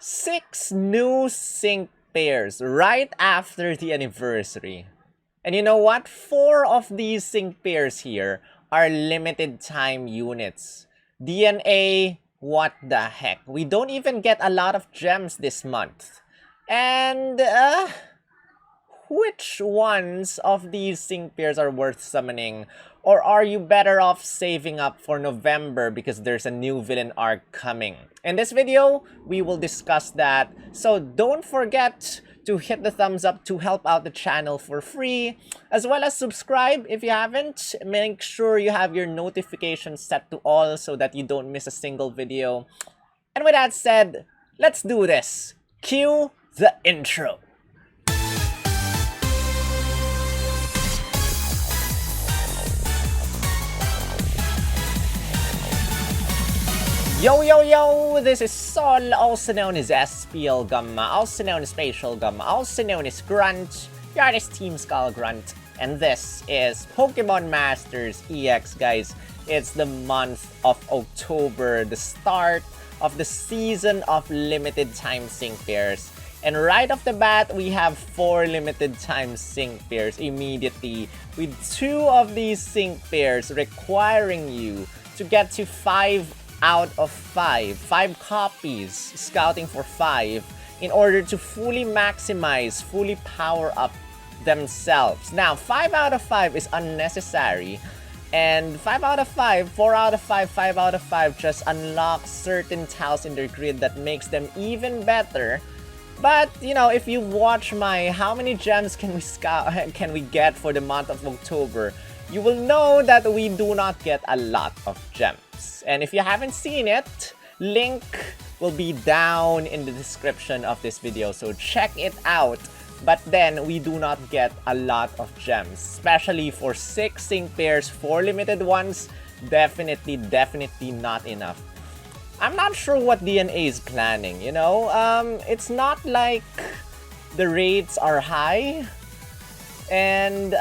6 new sync pairs right after the anniversary. And you know what? 4 of these sync pairs here are limited time units. DNA, what the heck? We don't even get a lot of gems this month. And, which ones of these sync pairs are worth summoning? Or are you better off saving up for November because there's a new villain arc coming? In this video, we will discuss that. So don't forget to hit the thumbs up to help out the channel for free, as well as subscribe if you haven't. Make sure you have your notifications set to all so that you don't miss a single video. And with that said, let's do this. Cue the intro. Yo, yo, yo! This is Sol, also known as SPL Gamma, also known as Spatial Gamma, also known as Grunt. You're this Team Skull Grunt, and this is Pokemon Masters EX, guys. It's the month of October, the start of the season of limited time sync pairs. And right off the bat, we have 4 limited time sync pairs immediately, with 2 of these sync pairs requiring you to get to 5 out of 5 copies, scouting for 5, in order to fully maximize, fully power up themselves. Now, 5 out of 5 is unnecessary, and 5 out of 5, 4 out of 5, 5 out of 5 just unlock certain tiles in their grid that makes them even better. But, you know, if you watch my how many gems can we get for the month of October, you will know that we do not get a lot of gems. And if you haven't seen it, link will be down in the description of this video, so check it out. But then we do not get a lot of gems, especially for 6 sync pairs, 4 limited ones. Definitely not enough. I'm not sure what DNA is planning, you know? It's not like the rates are high, and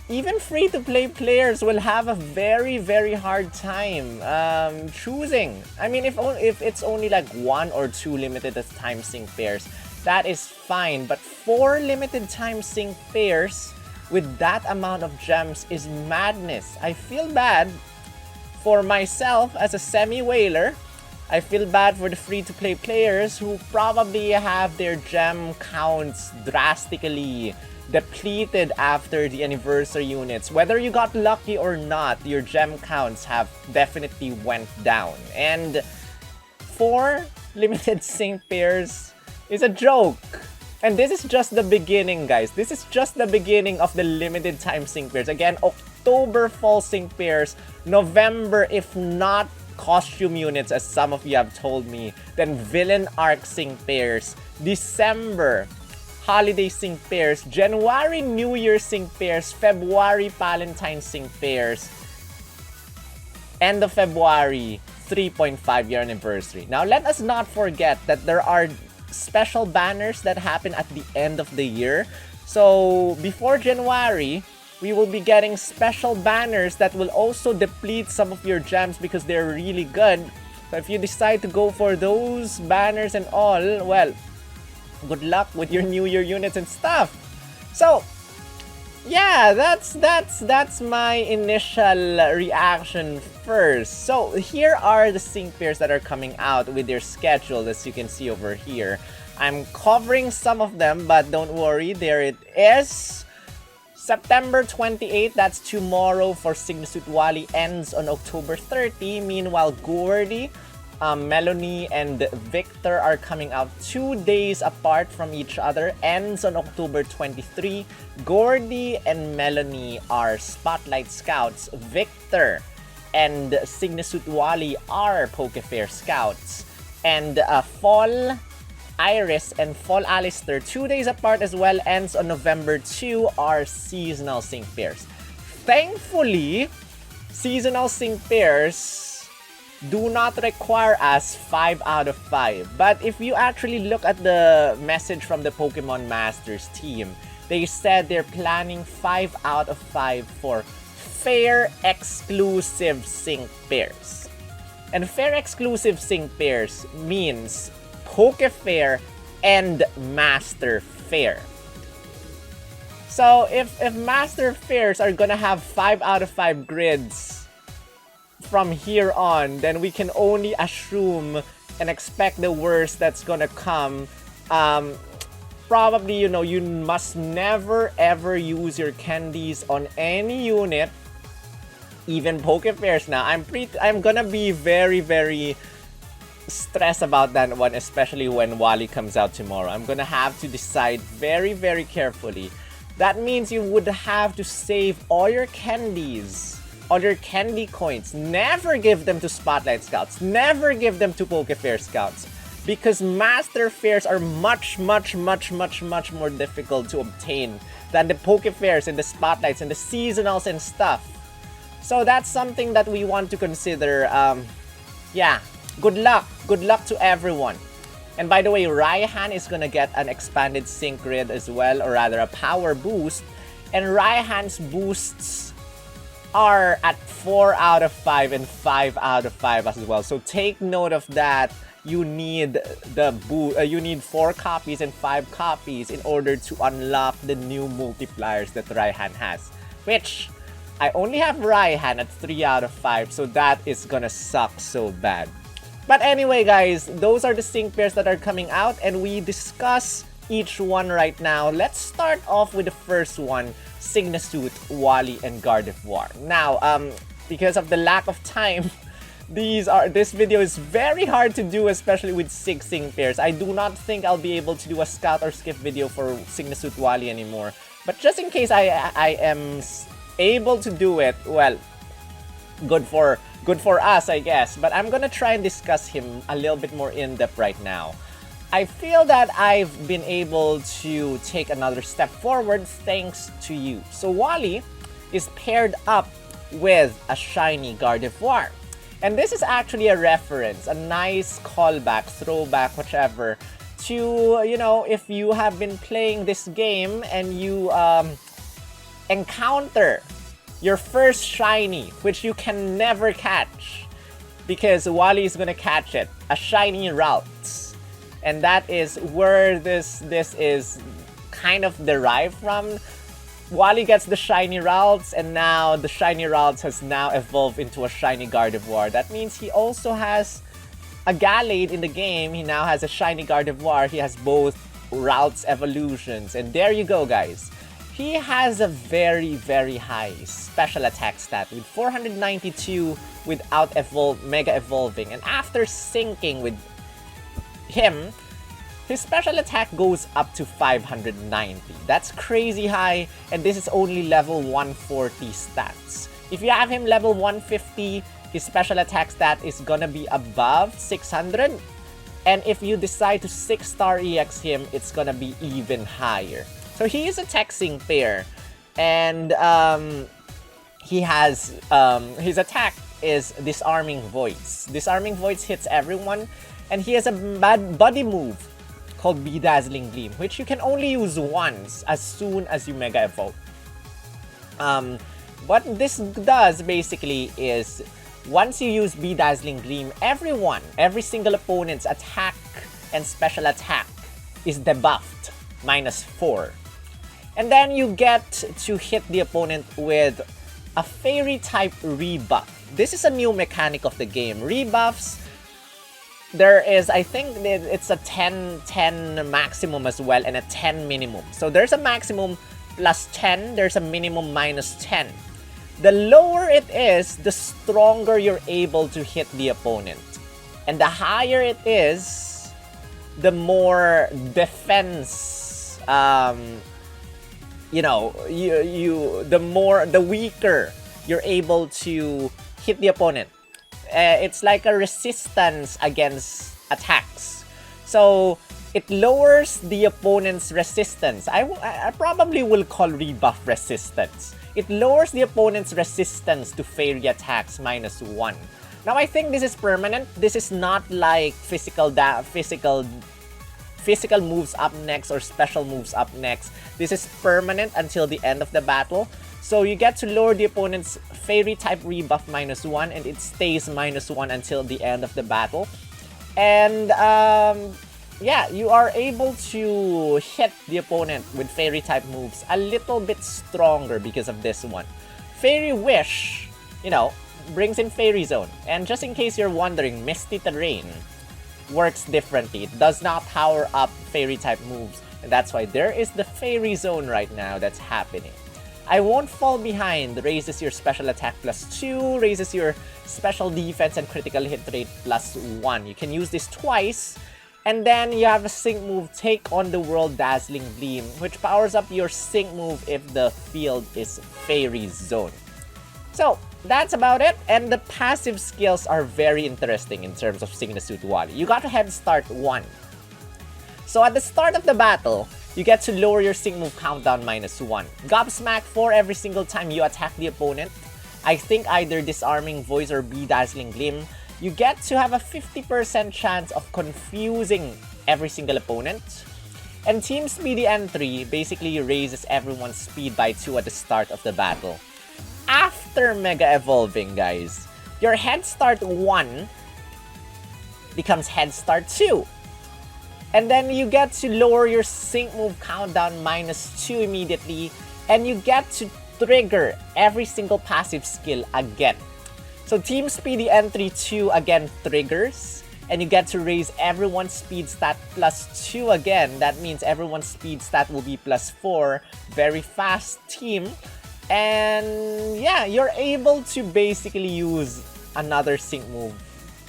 even free-to-play players will have a very hard time choosing. I mean, if it's only like 1 or 2 limited time sync pairs, that is fine. But 4 limited time sync pairs with that amount of gems is madness. I feel bad for myself as a semi-whaler. I feel bad for the free-to-play players who probably have their gem counts drastically depleted after the anniversary units. Whether you got lucky or not, your gem counts have definitely went down. And 4 limited sync pairs is a joke. And this is just the beginning, guys. This is just the beginning of the limited time sync pairs. Again, October fall sync pairs, November, if not costume units, as some of you have told me, then villain arc sync pairs, December holiday sync pairs, January New Year sync pairs, February Valentine sync pairs, end of February 3.5 year anniversary. Now let us not forget that there are special banners that happen at the end of the year. So before January, we will be getting special banners that will also deplete some of your gems because they're really good. So if you decide to go for those banners and all, well, good luck with your New Year units and stuff. So yeah, that's my initial reaction first. So here are the sync pairs that are coming out with their schedule, as you can see over here. I'm covering some of them, but don't worry, there it is. September 28th, that's tomorrow, for Uttitled ends on October 30. Meanwhile, Gordy, Melanie and Victor are coming out 2 days apart from each other, ends on October 23. Gordy and Melanie are Spotlight Scouts. Victor and Uttitled are Pokefair Scouts. And Fall Iris and Fall Alistair, 2 days apart as well, ends on November 2, are seasonal sync pairs. Thankfully, seasonal sync pairs do not require us 5 out of 5. But if you actually look at the message from the Pokemon Masters team, they said they're planning 5 out of 5 for fair exclusive sync pairs. And fair exclusive sync pairs means Poke Fair, and Master Fair. So if Master Fairs are gonna have 5 out of 5 grids from here on, then we can only assume and expect the worst that's gonna come. Probably, you know, you must never ever use your candies on any unit, even Poke Fairs. Now I'm gonna be very stressed about that one, especially when Wally comes out tomorrow. I'm gonna have to decide very carefully. That means you would have to save all your candies, all your candy coins. Never give them to Spotlight Scouts. Never give them to Poke Fair Scouts. Because Master Fairs are much more difficult to obtain than the Poke Fairs and the Spotlights and the Seasonals and stuff. So that's something that we want to consider. Yeah, good luck. Good luck to everyone. And by the way, Raihan is gonna get an expanded sync grid as well, or rather a power boost. And Raihan's boosts are at 4 out of 5 and 5 out of 5 as well. So take note of that. You need you need 4 copies and 5 copies in order to unlock the new multipliers that Raihan has. Which I only have Raihan at 3 out of 5, so that is gonna suck so bad. But anyway, guys, those are the sync pairs that are coming out, and we discuss each one right now. Let's start off with the first one, Signasuit, Wally, and Gardevoir. Now, because of the lack of time, this video is very hard to do, especially with 6 sync pairs. I do not think I'll be able to do a scout or skip video for Signasuit, Wally anymore. But just in case I am able to do it, well, good for us, I guess. But I'm gonna try and discuss him a little bit more in depth right now. I feel that I've been able to take another step forward thanks to you. So Wally is paired up with a shiny Gardevoir. And this is actually a reference, a nice callback, throwback, whichever, to, you know, if you have been playing this game and you encounter your first shiny, which you can never catch, because Wally is gonna catch it, a shiny Ralts. And that is where this is kind of derived from. Wally gets the shiny Ralts, and now the shiny Ralts has now evolved into a shiny Gardevoir. That means he also has a Gallade in the game. He now has a shiny Gardevoir. He has both Ralts evolutions. And there you go, guys. He has a very high special attack stat with 492 without mega evolving. And after syncing with him, his special attack goes up to 590. That's crazy high, and this is only level 140 stats. If you have him level 150, his special attack stat is gonna be above 600. And if you decide to 6-star EX him, it's gonna be even higher. So he is a texting pair, and he has his attack is Disarming Voice. Disarming Voice hits everyone, and he has a buddy move called Bedazzling Gleam, which you can only use once as soon as you Mega Evolve. What this does basically is, once you use Bedazzling Gleam, every single opponent's attack and special attack is debuffed, -4. And then you get to hit the opponent with a Fairy type rebuff. This is a new mechanic of the game. Rebuffs, there is, I think it's a 10 maximum as well, and a 10 minimum. So there's a maximum +10, there's a minimum -10. The lower it is, the stronger you're able to hit the opponent. And the higher it is, the more defense, you know, the weaker you're able to hit the opponent. It's like a resistance against attacks. So it lowers the opponent's resistance. I probably will call rebuff resistance. It lowers the opponent's resistance to fairy attacks -1. Now I think this is permanent. This is not like physical moves up next or special moves up next. This is permanent until the end of the battle. So you get to lower the opponent's fairy type rebuff -1, and it stays -1 until the end of the battle. And yeah, you are able to hit the opponent with fairy type moves a little bit stronger because of this one. Fairy Wish, you know, brings in Fairy Zone. And just in case you're wondering, Misty Terrain works differently. It does not power up fairy type moves. And that's why there is the Fairy Zone right now that's happening. I Won't Fall Behind raises your special attack +2, raises your special defense and critical hit rate +1. You can use this twice. And then you have a sync move, Take on the World Dazzling Gleam, which powers up your sync move if the field is Fairy Zone. So, that's about it. And the passive skills are very interesting in terms of Uttitled. You got a head start 1. So at the start of the battle, you get to lower your sync move countdown -1. Gobsmack for every single time you attack the opponent. I think either Disarming Voice or Dazzling Gleam. You get to have a 50% chance of confusing every single opponent. And Team Speedy Entry basically raises everyone's speed by 2 at the start of the battle. After Mega Evolving, guys, your Head Start 1 becomes Head Start 2. And then you get to lower your sync move countdown -2 immediately. And you get to trigger every single passive skill again. So Team Speedy Entry 2 again triggers. And you get to raise everyone's speed stat +2 again. That means everyone's speed stat will be +4. Very fast team. And yeah, you're able to basically use another sync move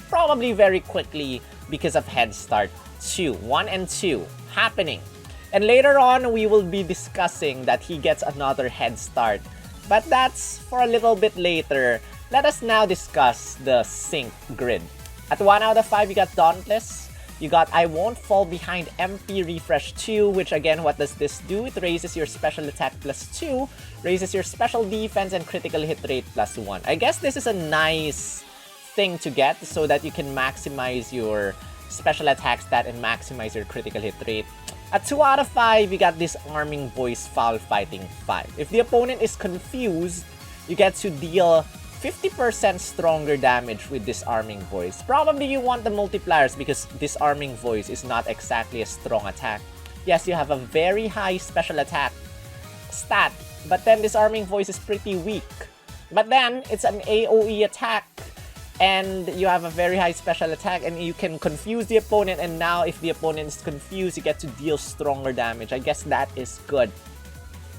probably very quickly because of Head Start 2, 1 and 2 happening. And later on, we will be discussing that he gets another head start. But that's for a little bit later. Let us now discuss the sync grid. At 1 out of 5, you got Dauntless. You got I Won't Fall Behind MP Refresh 2, which again, what does this do? It raises your special attack +2, raises your special defense and critical hit rate +1. I guess this is a nice thing to get so that you can maximize your special attack stat and maximize your critical hit rate. At 2 out of 5, you got Disarming Voice Foul Fighting 5. If the opponent is confused, you get to deal 50% stronger damage with Disarming Voice. Probably you want the Multipliers because Disarming Voice is not exactly a strong attack. Yes, you have a very high special attack stat, but then Disarming Voice is pretty weak. But then, it's an AoE attack, and you have a very high special attack, and you can confuse the opponent, and now if the opponent is confused, you get to deal stronger damage. I guess that is good.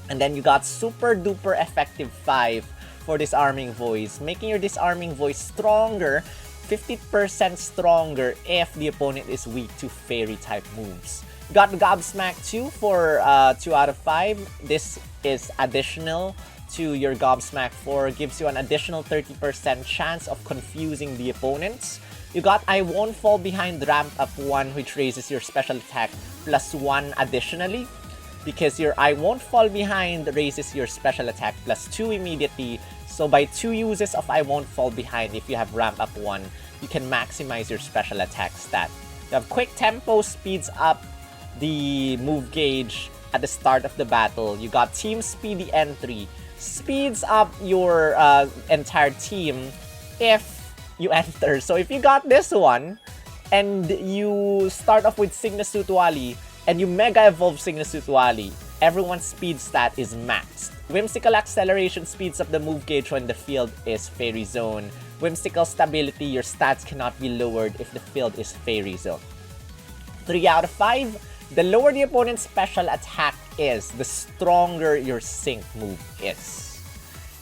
And then you got Super Duper Effective 5 for Disarming Voice, making your Disarming Voice stronger, 50% stronger if the opponent is weak to fairy type moves. You got Gobsmack 2 for 2 out of 5. This is additional to your Gobsmack 4, gives you an additional 30% chance of confusing the opponents. You got I Won't Fall Behind Ramp Up 1, which raises your special attack +1 additionally, because your I Won't Fall Behind raises your special attack +2 immediately. So by 2 uses of I Won't Fall Behind, if you have Ramp Up 1, you can maximize your special attack stat. You have Quick Tempo, speeds up the move gauge at the start of the battle. You got Team Speedy Entry, speeds up your entire team if you enter. So if you got this one, and you start off with Uttitled and you Mega Evolve Uttitled, everyone's speed stat is maxed. Whimsical Acceleration speeds up the move gauge when the field is Fairy Zone. Whimsical Stability, your stats cannot be lowered if the field is Fairy Zone. 3 out of 5, the lower the opponent's special attack is, the stronger your sync move is.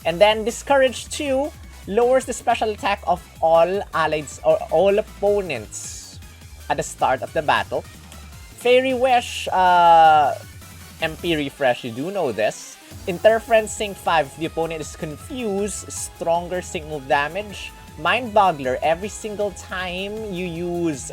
And then Discourage 2 lowers the special attack of all allies or all opponents at the start of the battle. Fairy Wish, MP Refresh, you do know this. Interference Sync 5, if the opponent is confused, stronger sync move damage. Mind Boggler, every single time you use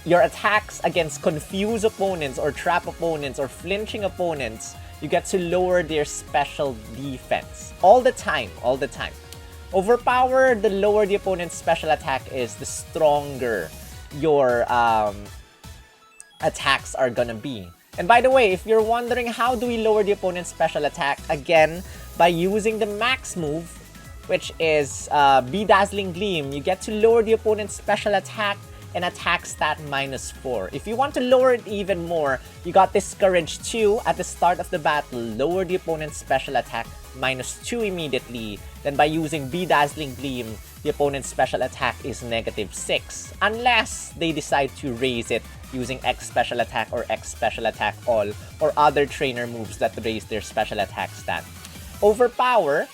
your attacks against confused opponents or trap opponents or flinching opponents, you get to lower their special defense. All the time, all the time. Overpower, the lower the opponent's special attack is, the stronger your attacks are gonna be. And by the way, if you're wondering how do we lower the opponent's special attack, again, by using the max move, which is Dazzling Gleam, you get to lower the opponent's special attack and attack stat -4. If you want to lower it even more, you got Discourage 2 at the start of the battle. Lower the opponent's special attack -2 immediately. Then by using Bedazzling Gleam, the opponent's special attack is -6. Unless they decide to raise it using X special attack or X special attack all, or other trainer moves that raise their special attack stat. Overpower,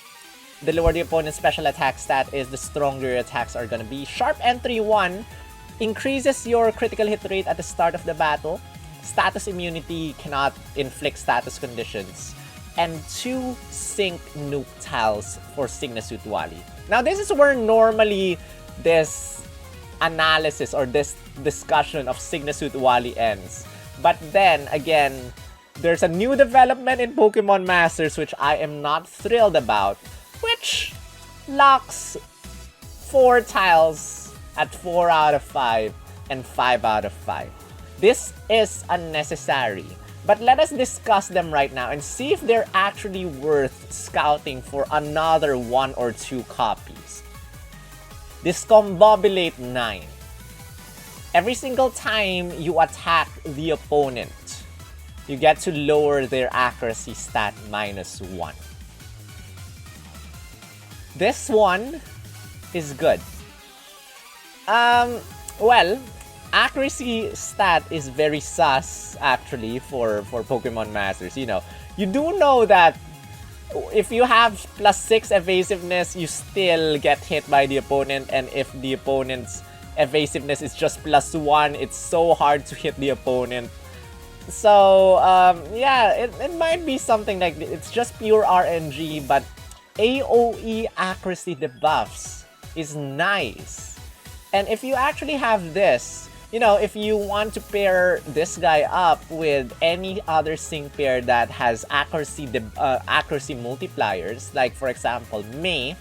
the lower the opponent's special attack stat is, the stronger your attacks are gonna be. Sharp Entry 1 increases your critical hit rate at the start of the battle. Status immunity cannot inflict status conditions. And 2 Sync Nuke Tiles for Signa-Suit-Wally. Now this is where normally this analysis or this discussion of Signa-Suit-Wally ends. But then again, there's a new development in Pokemon Masters which I am not thrilled about, which locks 4 tiles at 4 out of 5 and 5 out of 5. This is unnecessary, but let us discuss them right now and see if they're actually worth scouting for another 1 or 2 copies. Discombobulate 9. Every single time you attack the opponent, you get to lower their accuracy stat -1. This one is good. Well, accuracy stat is very sus actually for Pokemon Masters. You know, you do know that if you have +6 evasiveness, you still get hit by the opponent, and if the opponent's evasiveness is just +1, it's so hard to hit the opponent. So yeah, it might be something like it's just pure RNG, but AoE accuracy debuffs is nice. And if you actually have this, you know, if you want to pair this guy up with any other sync pair that has accuracy multipliers, like for example May,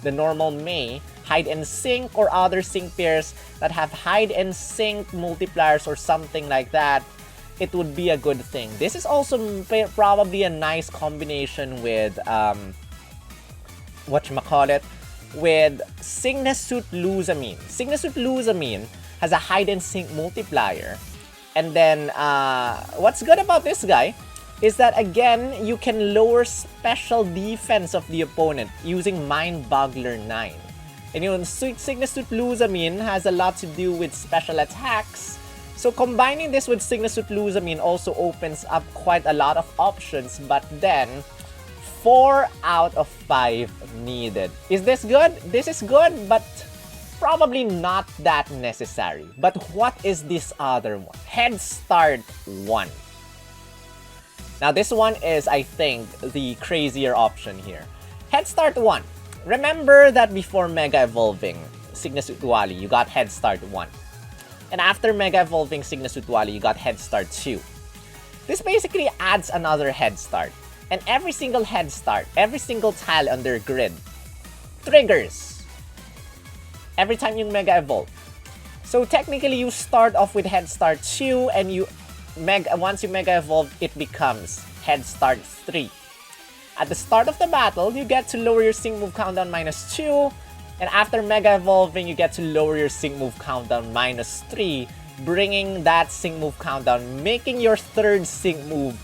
the normal May, hide and sync, or other sync pairs that have hide and sync multipliers or something like that, it would be a good thing. This is also probably a nice combination with whatchamacallit, with Signa-Suit-Luzamine. Signa-Suit-Luzamine has a hide and sync multiplier. And then what's good about this guy is that again, you can lower special defense of the opponent using Mind Boggler 9. And you know, Signa-Suit-Luzamine has a lot to do with special attacks. So combining this with Signa-Suit-Luzamine also opens up quite a lot of options, but then 4 out of 5 needed. Is this good? This is good, but probably not that necessary. But what is this other one? Head Start 1. Now this one is, I think, the crazier option here. Head Start 1. Remember that before Mega Evolving Signa-Suit-Wally, you got Head Start 1. And after Mega Evolving Signa-Suit-Wally, you got Head Start 2. This basically adds another Head Start. And every single Head Start, every single tile on their grid, triggers every time you Mega Evolve. So technically, you start off with Head Start 2, and once you Mega Evolve, it becomes Head Start 3. At the start of the battle, you get to lower your sync move countdown -2, and after Mega Evolving, you get to lower your sync move countdown -3, bringing that sync move countdown, making your third sync move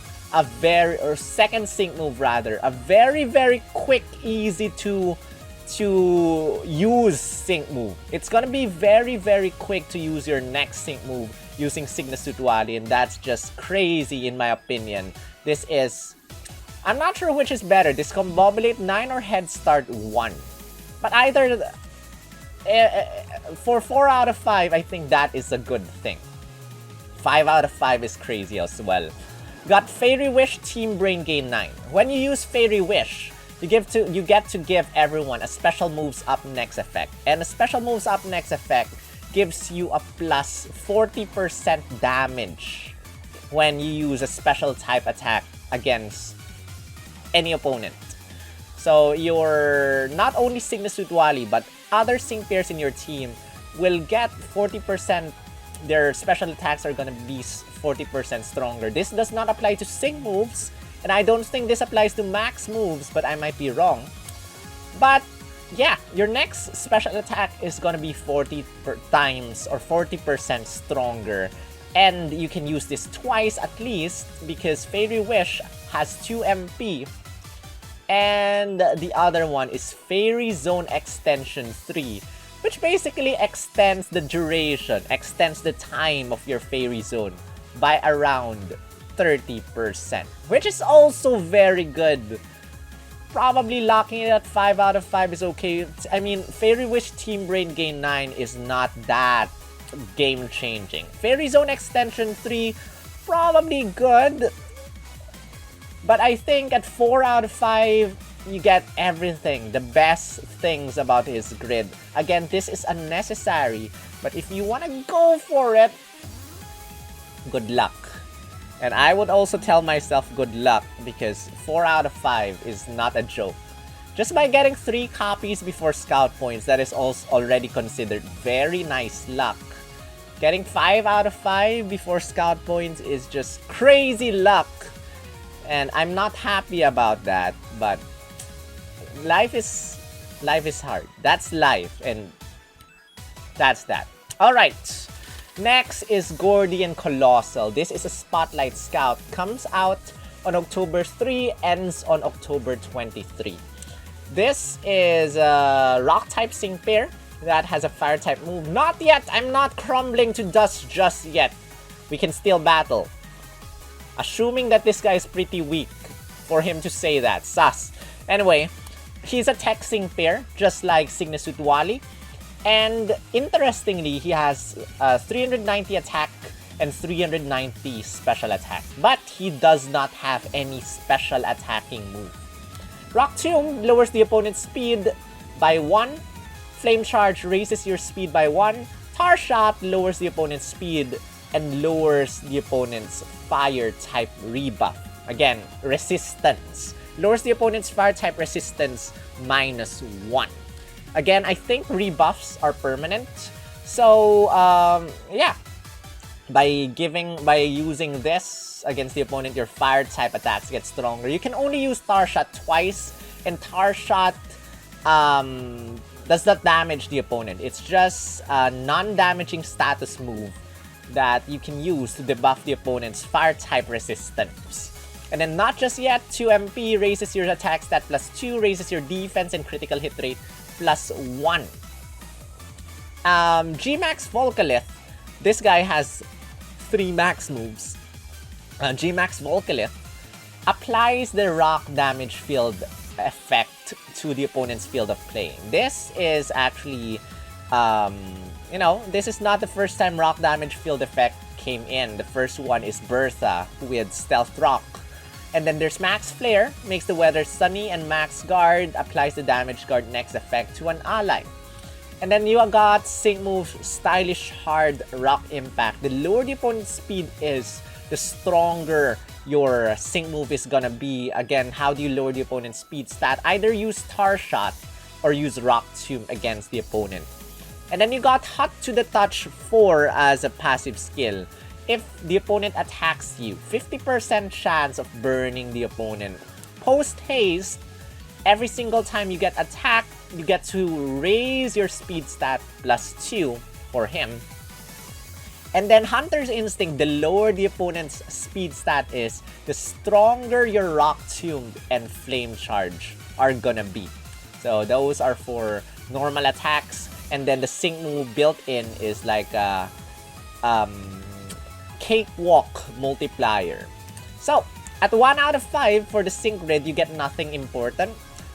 second sync move rather, a very, very quick, easy to use sync move. It's gonna be very, very quick to use your next sync move using Signa-Suit-Wally, and that's just crazy in my opinion. This is, I'm not sure which is better, Discombobulate 9 or Head Start 1. But either, for 4 out of 5, I think that is a good thing. 5 out of 5 is crazy as well. Got Fairy Wish Team Brain Gain 9. When you use Fairy Wish, you get to give everyone a Special Moves Up Next effect. And a Special Moves Up Next effect gives you a plus 40% damage when you use a special type attack against any opponent. So you're not only Signa-Suit-Wally, but other sync pairs in your team will get 40%. Their special attacks are gonna be 40% stronger. This does not apply to sync moves, and I don't think this applies to max moves, but I might be wrong. But yeah, your next special attack is gonna be 40 times or 40% stronger. And you can use this twice at least because Fairy Wish has 2 MP. And the other one is Fairy Zone Extension 3, which basically extends the duration, extends the time of your Fairy Zone by around 30%, which is also very good. Probably locking it at 5 out of 5 is okay. I mean, Fairy Wish Team Brain Gain 9 is not that game-changing. Fairy Zone Extension 3, probably good. But I think at 4 out of 5, you get everything. The best things about his grid. Again, this is unnecessary. But if you want to go for it, good luck. And I would also tell myself good luck because 4 out of 5 is not a joke. Just by getting 3 copies before scout points, that is also already considered very nice luck. Getting 5 out of 5 before scout points is just crazy luck. And I'm not happy about that, but life is hard. That's life, and that's that. Alright. Next is Gordian Colossal. This is a Spotlight Scout. Comes out on October 3, ends on October 23. This is a Rock-type Sync pair that has a Fire-type move. Not yet! I'm not crumbling to dust just yet. We can still battle. Assuming that this guy is pretty weak for him to say that. Sus. Anyway, he's a Tech Sync pair, just like Signesuit Wally. And interestingly, he has 390 attack and 390 special attack. But he does not have any special attacking move. Rock Tomb lowers the opponent's speed by 1. Flame Charge raises your speed by 1. Tar Shot lowers the opponent's speed and lowers the opponent's fire-type rebuff. Again, resistance. Lowers the opponent's fire-type resistance -1. Again, I think rebuffs are permanent. So, yeah. By using this against the opponent, your fire-type attacks get stronger. You can only use Tar Shot twice, and Tar Shot does not damage the opponent. It's just a non-damaging status move that you can use to debuff the opponent's fire-type resistance. And then not just yet, 2 MP raises your attack stat +2, raises your defense and critical hit rate +1. Gmax Volcalith. This guy has 3 max moves. Gmax Volcalith applies the rock damage field effect to the opponent's field of play. This is actually, you know, this is not the first time rock damage field effect came in. The first one is Bertha with Stealth Rock. And then there's Max Flare, makes the weather sunny, and Max Guard applies the damage guard next effect to an ally. And then you got sync move Stylish Hard Rock Impact. The lower the opponent's speed is, the stronger your sync move is gonna be. Again, how do you lower the opponent's speed stat? Either use Tar Shot or use Rock Tomb against the opponent. And then you got Hot to the Touch 4 as a passive skill. If the opponent attacks you, 50% chance of burning the opponent. Post Haste, every single time you get attacked, you get to raise your speed stat +2 for him. And then Hunter's Instinct, the lower the opponent's speed stat is, the stronger your Rock Tomb and Flame Charge are gonna be. So those are for normal attacks. And then the sync move built in is like a Cakewalk Multiplier. So, at 1 out of 5 for the sync grid, you get nothing important.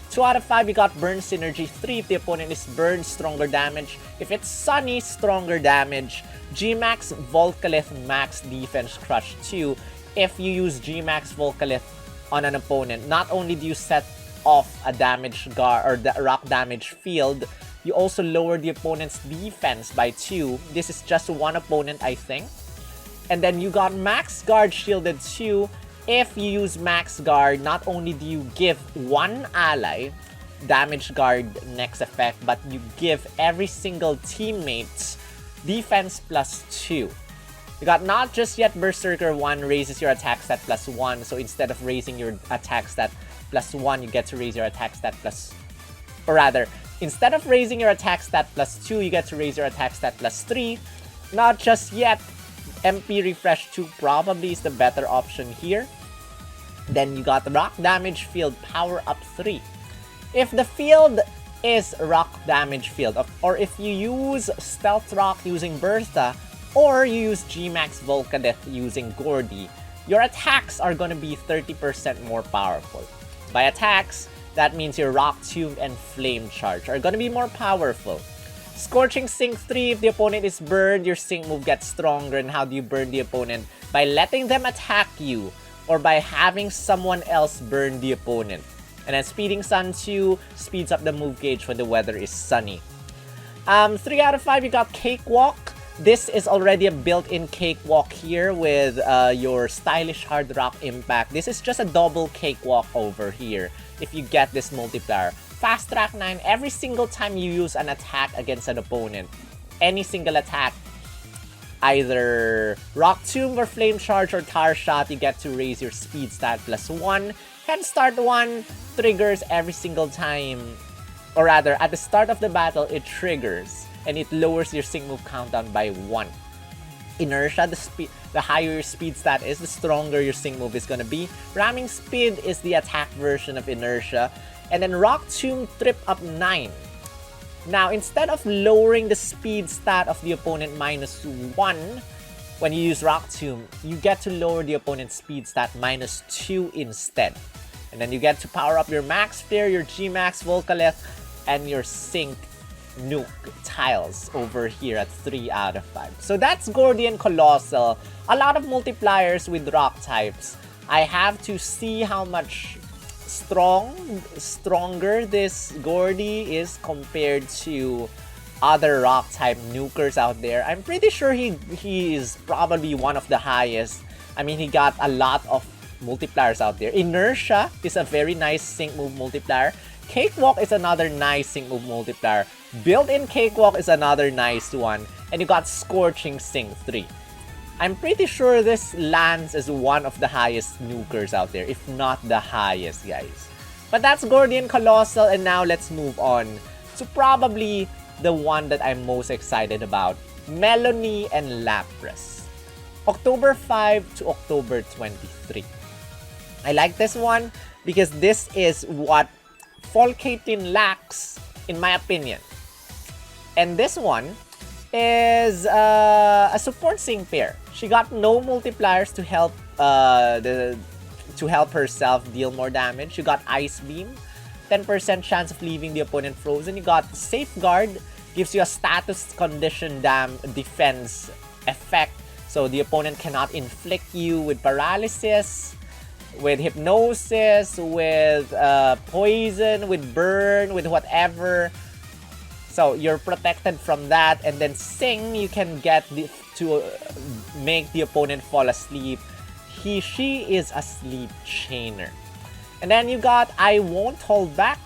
2 out of 5, you got Burn Synergy 3 if the opponent is burned, stronger damage. If it's sunny, stronger damage. Gmax Volcalith Max Defense Crush 2. If you use Gmax Volcalith on an opponent, not only do you set off a damage guard or the rock damage field, you also lower the opponent's defense by 2. This is just one opponent, I think. And then you got Max Guard Shielded 2. If you use Max Guard, not only do you give one ally damage guard next effect, but you give every single teammate's defense +2. You got Not Just Yet Berserker 1 raises your attack stat +1. So instead of raising your attack stat +1, you get to raise your attack stat or rather, Instead of raising your attack stat +2, you get to raise your attack stat +3. Not just yet. MP Refresh 2 probably is the better option here. Then you got Rock Damage Field Power Up 3. If the field is Rock Damage Field, or if you use Stealth Rock using Bertha, or you use Gmax Volcadeth using Gordy, your attacks are gonna be 30% more powerful. By attacks, that means your Rock Tomb and Flame Charge are gonna be more powerful. Scorching Sync 3, if the opponent is burned, your sync move gets stronger. And how do you burn the opponent? By letting them attack you, or by having someone else burn the opponent. And then Speeding Sun 2 speeds up the move gauge when the weather is sunny. 3 out of 5, you got Cakewalk. This is already a built-in Cakewalk here with your Stylish Hard Rock Impact. This is just a double Cakewalk over here if you get this multiplier. Fast Track 9, every single time you use an attack against an opponent, any single attack, either Rock Tomb or Flame Charge or Tar Shot, you get to raise your speed stat +1. Head Start 1 triggers every single time, or rather, at the start of the battle, it triggers, and it lowers your sync move countdown by 1. Inertia, the higher your speed stat is, the stronger your sync move is gonna be. Ramming Speed is the attack version of Inertia. And then Rock Tomb Trip Up 9. Now, instead of lowering the speed stat of the opponent -1 when you use Rock Tomb, you get to lower the opponent's speed stat -2 instead. And then you get to power up your Max Fear, your Gmax Volcalith, and your Sync Nuke tiles over here at 3 out of 5. So that's Gordian Colossal. A lot of multipliers with rock types. I have to see how much stronger this Gordy is compared to other rock type nukers out there. I'm pretty sure he is probably one of the highest. I mean, he got a lot of multipliers out there. Inertia is a very nice sync move multiplier. Cakewalk is another nice sync move multiplier. Built-in Cakewalk is another nice one. And you got Scorching Sync 3. I'm pretty sure this lands as one of the highest nukers out there, if not the highest, guys. But that's Gordian Colossal, and now let's move on to probably the one that I'm most excited about, Melanie and Lapras. October 5 to October 23. I like this one because this is what Volcatin lacks, in my opinion. And this one is a support sync pair. She got no multipliers to help herself deal more damage. You got Ice Beam, 10% chance of leaving the opponent frozen. You got Safeguard, gives you a status condition defense effect, so the opponent cannot inflict you with paralysis, with hypnosis, with poison, with burn, with whatever. So you're protected from that. And then Sing, you can get to make the opponent fall asleep. She is a sleep chainer. And then you got I Won't Hold Back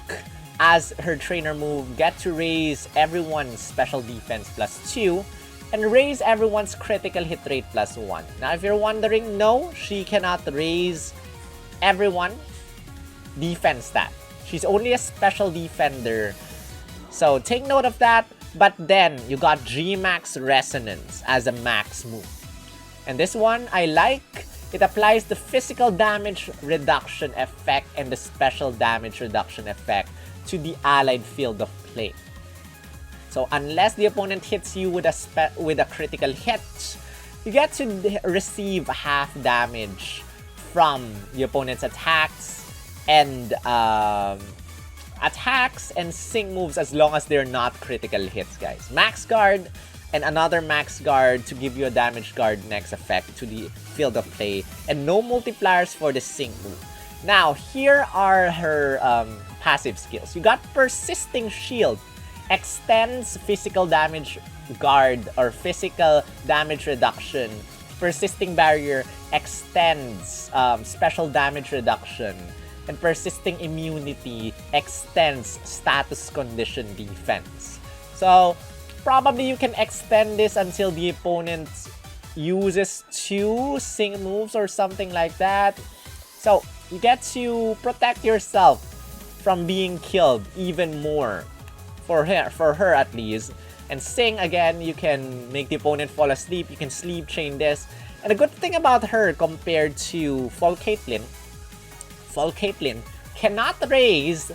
as her trainer move. Get to raise everyone's special defense +2 and raise everyone's critical hit rate +1. Now, if you're wondering, no, she cannot raise everyone defense stat. She's only a special defender. So take note of that. But then you got Gmax Resonance as a max move. And this one I like. It applies the physical damage reduction effect and the special damage reduction effect to the allied field of play. So unless the opponent hits you with a critical hit, you get to receive half damage from the opponent's attacks and sync moves as long as they're not critical hits, guys. Max Guard and another Max Guard to give you a damage guard next effect to the field of play, and no multipliers for the sync move. Now, here are her passive skills. You got Persisting Shield, extends physical damage guard or physical damage reduction. Persisting Barrier extends special damage reduction. And Persisting Immunity extends status condition defense. So, probably you can extend this until the opponent uses 2 sync moves or something like that. So, you get to protect yourself from being killed even more for her at least. And Sing, again, you can make the opponent fall asleep. You can sleep chain this. And the good thing about her compared to Fall Caitlyn cannot raise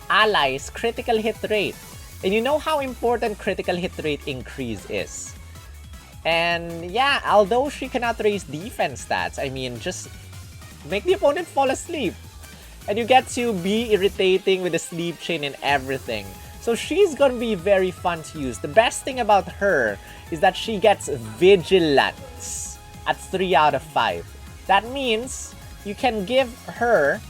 allies' critical hit rate. And you know how important critical hit rate increase is. And yeah, although she cannot raise defense stats, I mean, just make the opponent fall asleep. And you get to be irritating with the sleep chain and everything. So she's gonna be very fun to use. The best thing about her is that she gets Vigilance at 3 out of 5. That means you can give her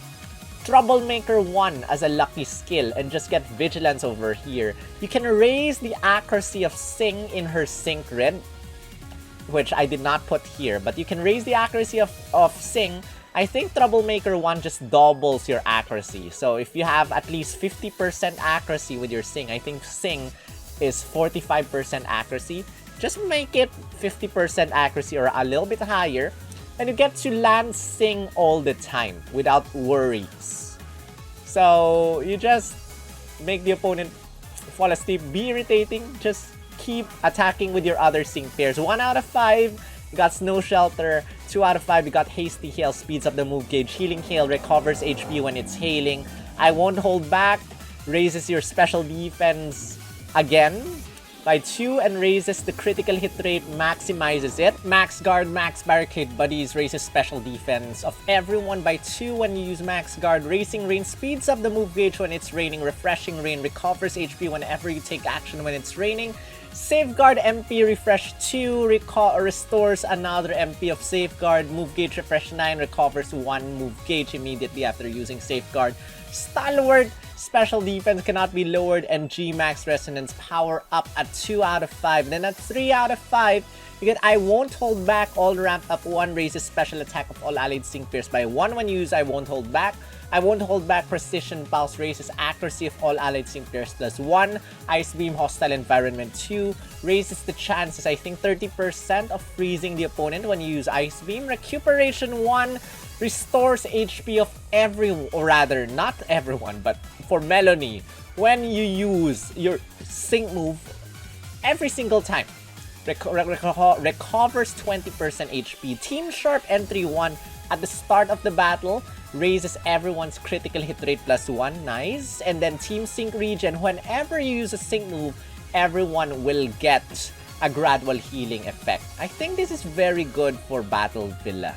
Troublemaker 1 as a lucky skill and just get Vigilance over here. You can raise the accuracy of Sing in her Sync Red, which I did not put here, but you can raise the accuracy of Sing. I think Troublemaker 1 just doubles your accuracy. So if you have at least 50% accuracy with your Sing, I think Sing is 45% accuracy. Just make it 50% accuracy or a little bit higher, and you get to land Sing all the time without worries. So you just make the opponent fall asleep, be irritating, just keep attacking with your other Sing pairs. 1 out of 5, you got Snow Shelter. 2 out of 5, you got Hasty Hail, speeds up the move gauge. Healing Hail recovers HP when it's hailing. I Won't Hold Back raises your special defense again by 2 and raises the critical hit rate, maximizes it. Max Guard, Max Barricade Buddies raises special defense of everyone by 2 when you use Max Guard. Racing Rain speeds up the move gauge when it's raining. Refreshing Rain recovers HP whenever you take action when it's raining. Safeguard MP Refresh 2 restores another MP of Safeguard. Move Gauge Refresh 9 recovers 1 move gauge immediately after using Safeguard. Stalwart special defense cannot be lowered, and Gmax Resonance power up at 2 out of 5. Then at 3 out of 5, you get I Won't Hold Back. All ramped up 1 raises special attack of all allied Sync pairs by 1 when you use I Won't Hold Back. I Won't Hold Back Precision Pulse raises accuracy of all allied Sync pairs plus 1. Ice Beam Hostile Environment 2 raises the chances, I think 30% of freezing the opponent when you use Ice Beam. Recuperation 1 restores HP of everyone, or rather not everyone, but for Melanie when you use your Sync move every single time. Recovers 20% HP. Team Sharp Entry 1 at the start of the battle raises everyone's critical hit rate plus 1. Nice. And then Team Sync Regen, whenever you use a Sync move, everyone will get a gradual healing effect. I think this is very good for Battle Villa.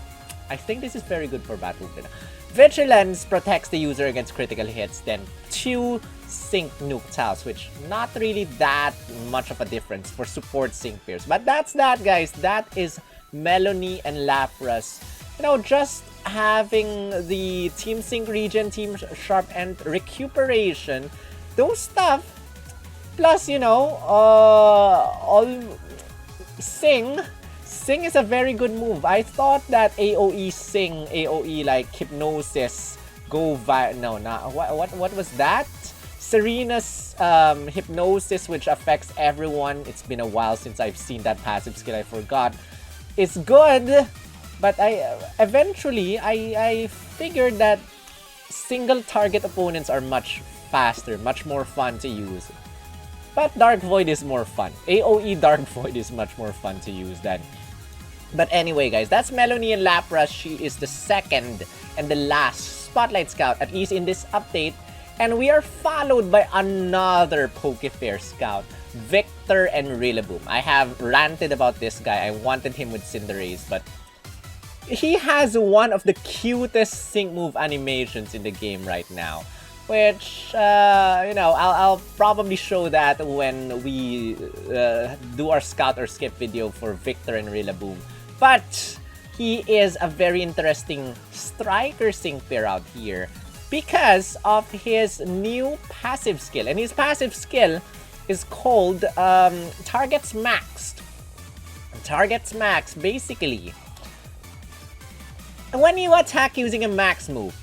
Vigilance protects the user against critical hits. Then 2 Sync Nuke Tiles, which not really that much of a difference for support Sync pairs. But that's that, guys. That is Melanie and Lapras. You know, just having the Team Sync Regen, Team Sharp, and Recuperation, those stuff, plus, you know, all Sing is a very good move. I thought that AoE Sing, AoE like Hypnosis, what was that? Serena's Hypnosis, which affects everyone. It's been a while since I've seen that passive skill, I forgot. It's good. But eventually I figured that single target opponents are much faster, much more fun to use. But Dark Void is more fun. AoE Dark Void is much more fun to use than. But anyway, guys, that's Melanie and Lapras. She is the second and the last Spotlight Scout, at least in this update. And we are followed by another Pokefair Scout, Victor and Rillaboom. I have ranted about this guy. I wanted him with Cinderace, but he has one of the cutest Sync move animations in the game right now, which, you know, I'll probably show that when we do our Scout or Skip video for Victor and Rillaboom. But he is a very interesting striker Sync pair out here because of his new passive skill. And his passive skill is called Targets Maxed. Targets Max, basically, when you attack using a max move,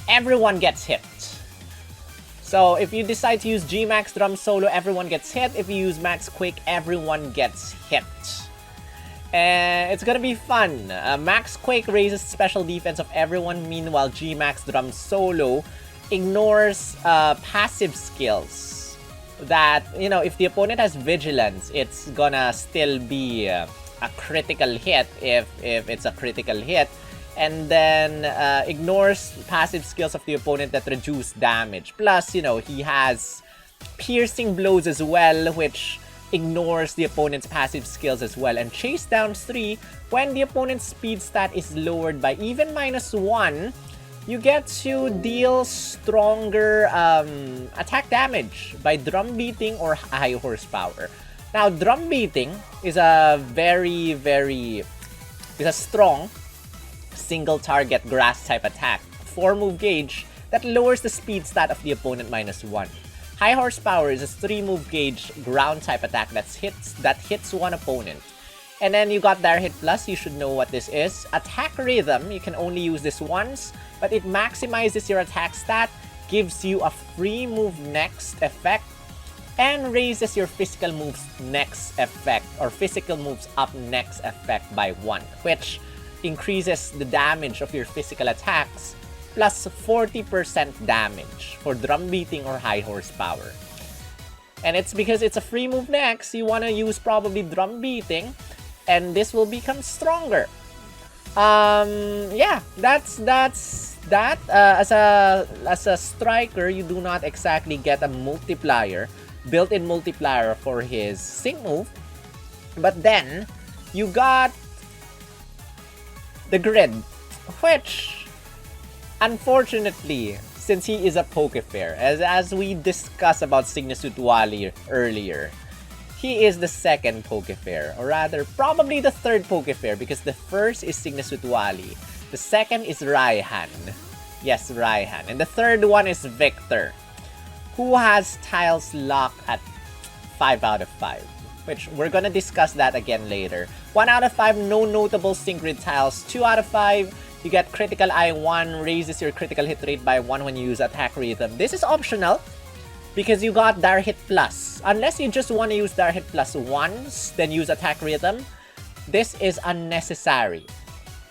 everyone gets hit. So if you decide to use Gmax Drum Solo, everyone gets hit. If you use Max Quake, everyone gets hit. And it's gonna be fun. Max Quake raises special defense of everyone. Meanwhile, Gmax Drum Solo ignores passive skills. that, you know, if the opponent has Vigilance, it's gonna still be a critical hit if it's a critical hit. And then ignores passive skills of the opponent that reduce damage. Plus, you know, he has Piercing Blows as well, which ignores the opponent's passive skills as well. And Chase Down 3, when the opponent's speed stat is lowered by even -1, you get to deal stronger attack damage by Drum Beating or High Horsepower. Now, Drum Beating is a strong single target grass type attack, 4 move gauge that lowers the speed stat of the opponent -1. High Horsepower is a 3 move gauge ground type attack that hits one opponent. And then you got Dire Hit Plus, you should know what this is. Attack Rhythm, you can only use this once, but it maximizes your attack stat, gives you a free move next effect, and raises your physical moves next effect, or physical moves up next effect by 1, which increases the damage of your physical attacks plus 40% damage for Drum Beating or High Horsepower. And it's because it's a free move next, you want to use probably Drum Beating, and this will become stronger. Yeah, that's that. As a striker, you do not exactly get a multiplier, built-in multiplier for his sync move, but then you got the grid, which unfortunately, since he is a Pokefair, as we discussed about Signusuit Wally earlier, he is the second Pokefair, or rather probably the third Pokefair, because the first is Signusuit Wally, the second is Raihan, yes, Raihan, and the third one is Victor, who has tiles locked at 5 out of 5. Which we're gonna discuss that again later. 1 out of 5, no notable sync grid tiles. 2 out of 5, you get Critical Eye 1, raises your critical hit rate by 1 when you use Attack Rhythm. This is optional because you got Dire Hit Plus. Unless you just want to use Dire Hit Plus once, then use Attack Rhythm, this is unnecessary.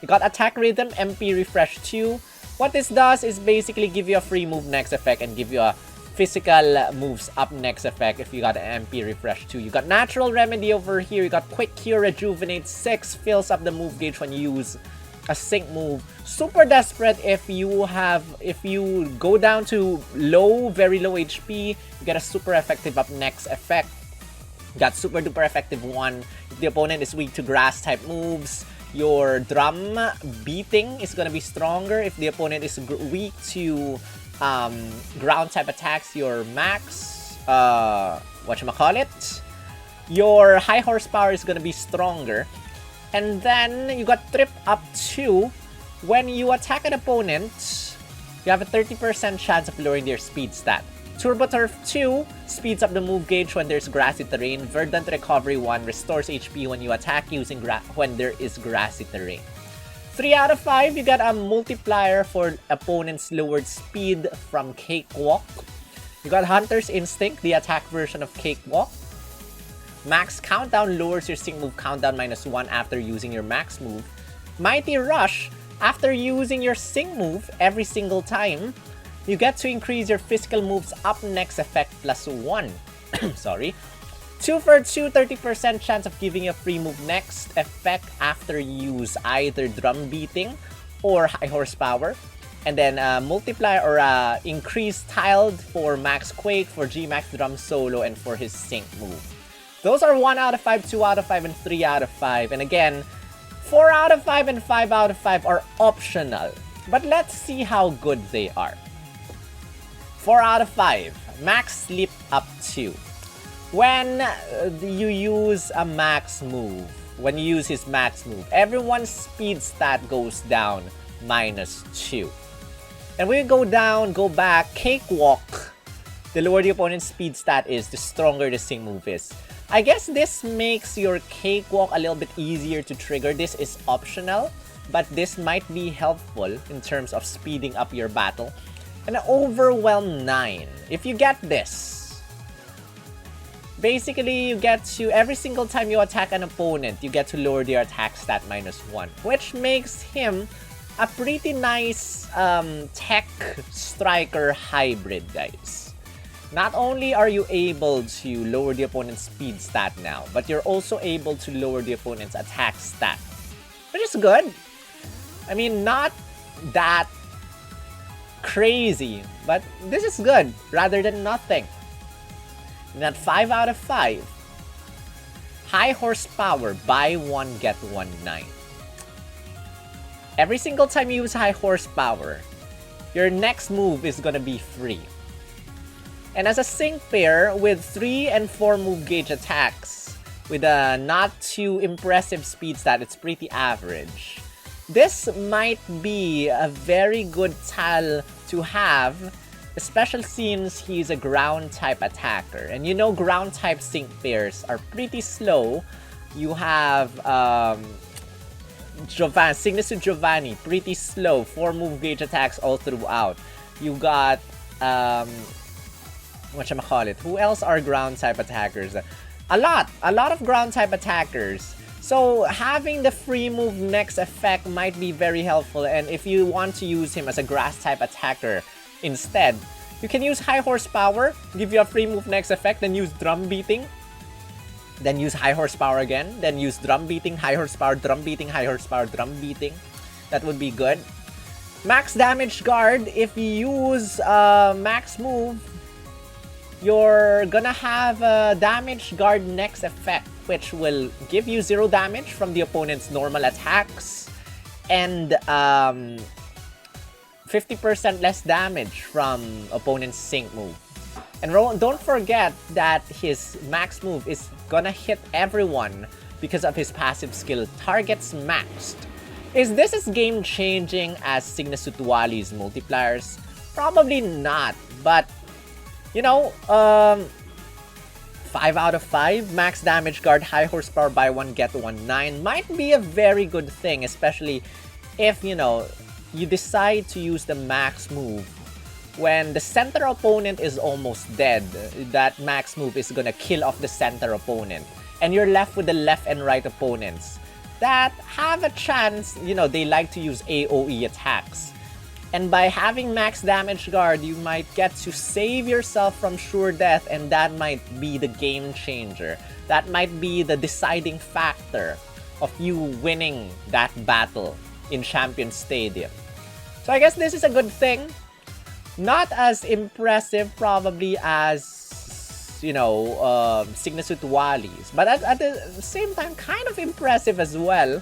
You got Attack Rhythm, MP Refresh 2. What this does is basically give you a free move next effect and give you a physical moves up next effect if you got an MP Refresh 2. You got Natural Remedy over here. You got Quick Cure, Rejuvenate 6, fills up the move gauge when you use a sync move. Super Desperate if you go down to very low HP, you get a super effective up next effect. You got Super Duper Effective 1 if the opponent is weak to grass type moves. Your Drum Beating is gonna be stronger if the opponent is weak to ground type attacks. Your max, your High Horsepower is gonna be stronger. And then you got Trip Up 2. When you attack an opponent, you have a 30% chance of lowering their speed stat. Turbo Turf 2 speeds up the move gauge when there's grassy terrain. Verdant Recovery 1 restores HP when you attack using when there is grassy terrain. 3 out of 5, you got a multiplier for opponent's lowered speed from Cakewalk. You got Hunter's Instinct, the attack version of Cakewalk. Max Countdown lowers your sync move coundown -1 after using your max move. Mighty Rush, after using your sync move every single time, you get to increase your physical moves up next effect +1. Sorry. 2 for 2, 30% chance of giving you a free move next effect after you use either Drum Beating or High Horsepower. And then multiplier or increase tiled for Max Quake, for Gmax Drum Solo, and for his sync move. Those are 1 out of 5, 2 out of 5, and 3 out of 5. And again, 4 out of 5 and 5 out of 5 are optional. But let's see how good they are. 4 out of 5, Max Sleep Up 2. When you use a max move, when you use his max move, everyone's speed stat goes down -2. And when you go back, Cakewalk, the lower the opponent's speed stat is, the stronger the sync move is. I guess this makes your Cakewalk a little bit easier to trigger. This is optional, but this might be helpful in terms of speeding up your battle. And Overwhelm 9. If you get this, basically you get to, every single time you attack an opponent, you get to lower their attack stat -1, which makes him a pretty nice tech striker hybrid, guys. not only are you able to lower the opponent's speed stat now, but you're also able to lower the opponent's attack stat, which is good. I mean, not that crazy, but this is good rather than nothing. And at 5 out of 5, high horsepower, buy 1, get 1 9. Every single time you use high horsepower, your next move is gonna be free. And as a sync pair with 3 and 4 move gauge attacks, with a not too impressive speed stat, it's pretty average. This might be a very good tile to have, especially since he's a ground type attacker. And you know, ground type sync pairs are pretty slow. You have Signature Giovanni, pretty slow, 4 move gauge attacks all throughout. You got whatchamacallit, who else are ground type attackers? A lot of ground type attackers. So having the free move next effect might be very helpful, and if you want to use him as a grass type attacker instead, you can use high horsepower, give you a free move next effect, then use drum beating, then use high horsepower again, then use drum beating, high horsepower, drum beating, high horsepower, drum beating. That would be good. Max damage guard, if you use max move, you're gonna have a damage guard next effect, which will give you 0 damage from the opponent's normal attacks and 50% less damage from opponent's sync move. And don't forget that his max move is gonna hit everyone because of his passive skill, targets maxed. Is this as game-changing as Signasutwali's multipliers? Probably not, but you know, 5 out of 5, max damage guard, high horsepower, buy 1, get 1 9 might be a very good thing, especially if, you know, you decide to use the max move when the center opponent is almost dead. That max move is gonna kill off the center opponent, and you're left with the left and right opponents that have a chance, you know, they like to use AoE attacks. And by having max damage guard, you might get to save yourself from sure death, and that might be the game changer. That might be the deciding factor of you winning that battle in Champion Stadium. So I guess this is a good thing. Not as impressive probably as, you know, Signasutwali's, but at the same time kind of impressive as well.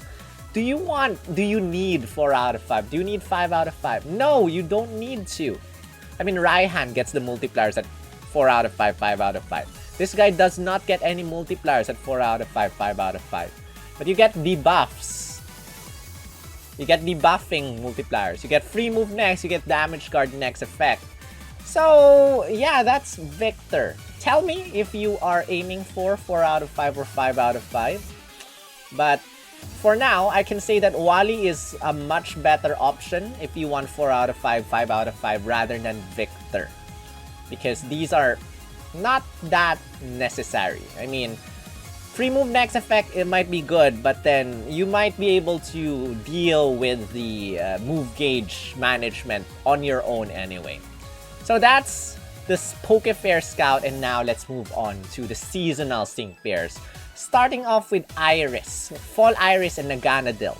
Do you need 4 out of 5? Do you need 5 out of 5? No, you don't need to. I mean, Raihan gets the multipliers at 4 out of 5, 5 out of 5. This guy does not get any multipliers at 4 out of 5, 5 out of 5. But you get debuffs. You get debuffing multipliers. You get free move next, you get damage guard next effect. So, yeah, that's Victor. Tell me if you are aiming for 4 out of 5 or 5 out of 5. But for now, I can say that Wally is a much better option if you want 4 out of 5, 5 out of 5 rather than Victor. Because these are not that necessary. I mean, free move next effect, it might be good, but then you might be able to deal with the move gauge management on your own anyway. So that's the Pokefair Scout, and now let's move on to the seasonal sync pairs. Starting off with Iris, Fall Iris and Naganadel.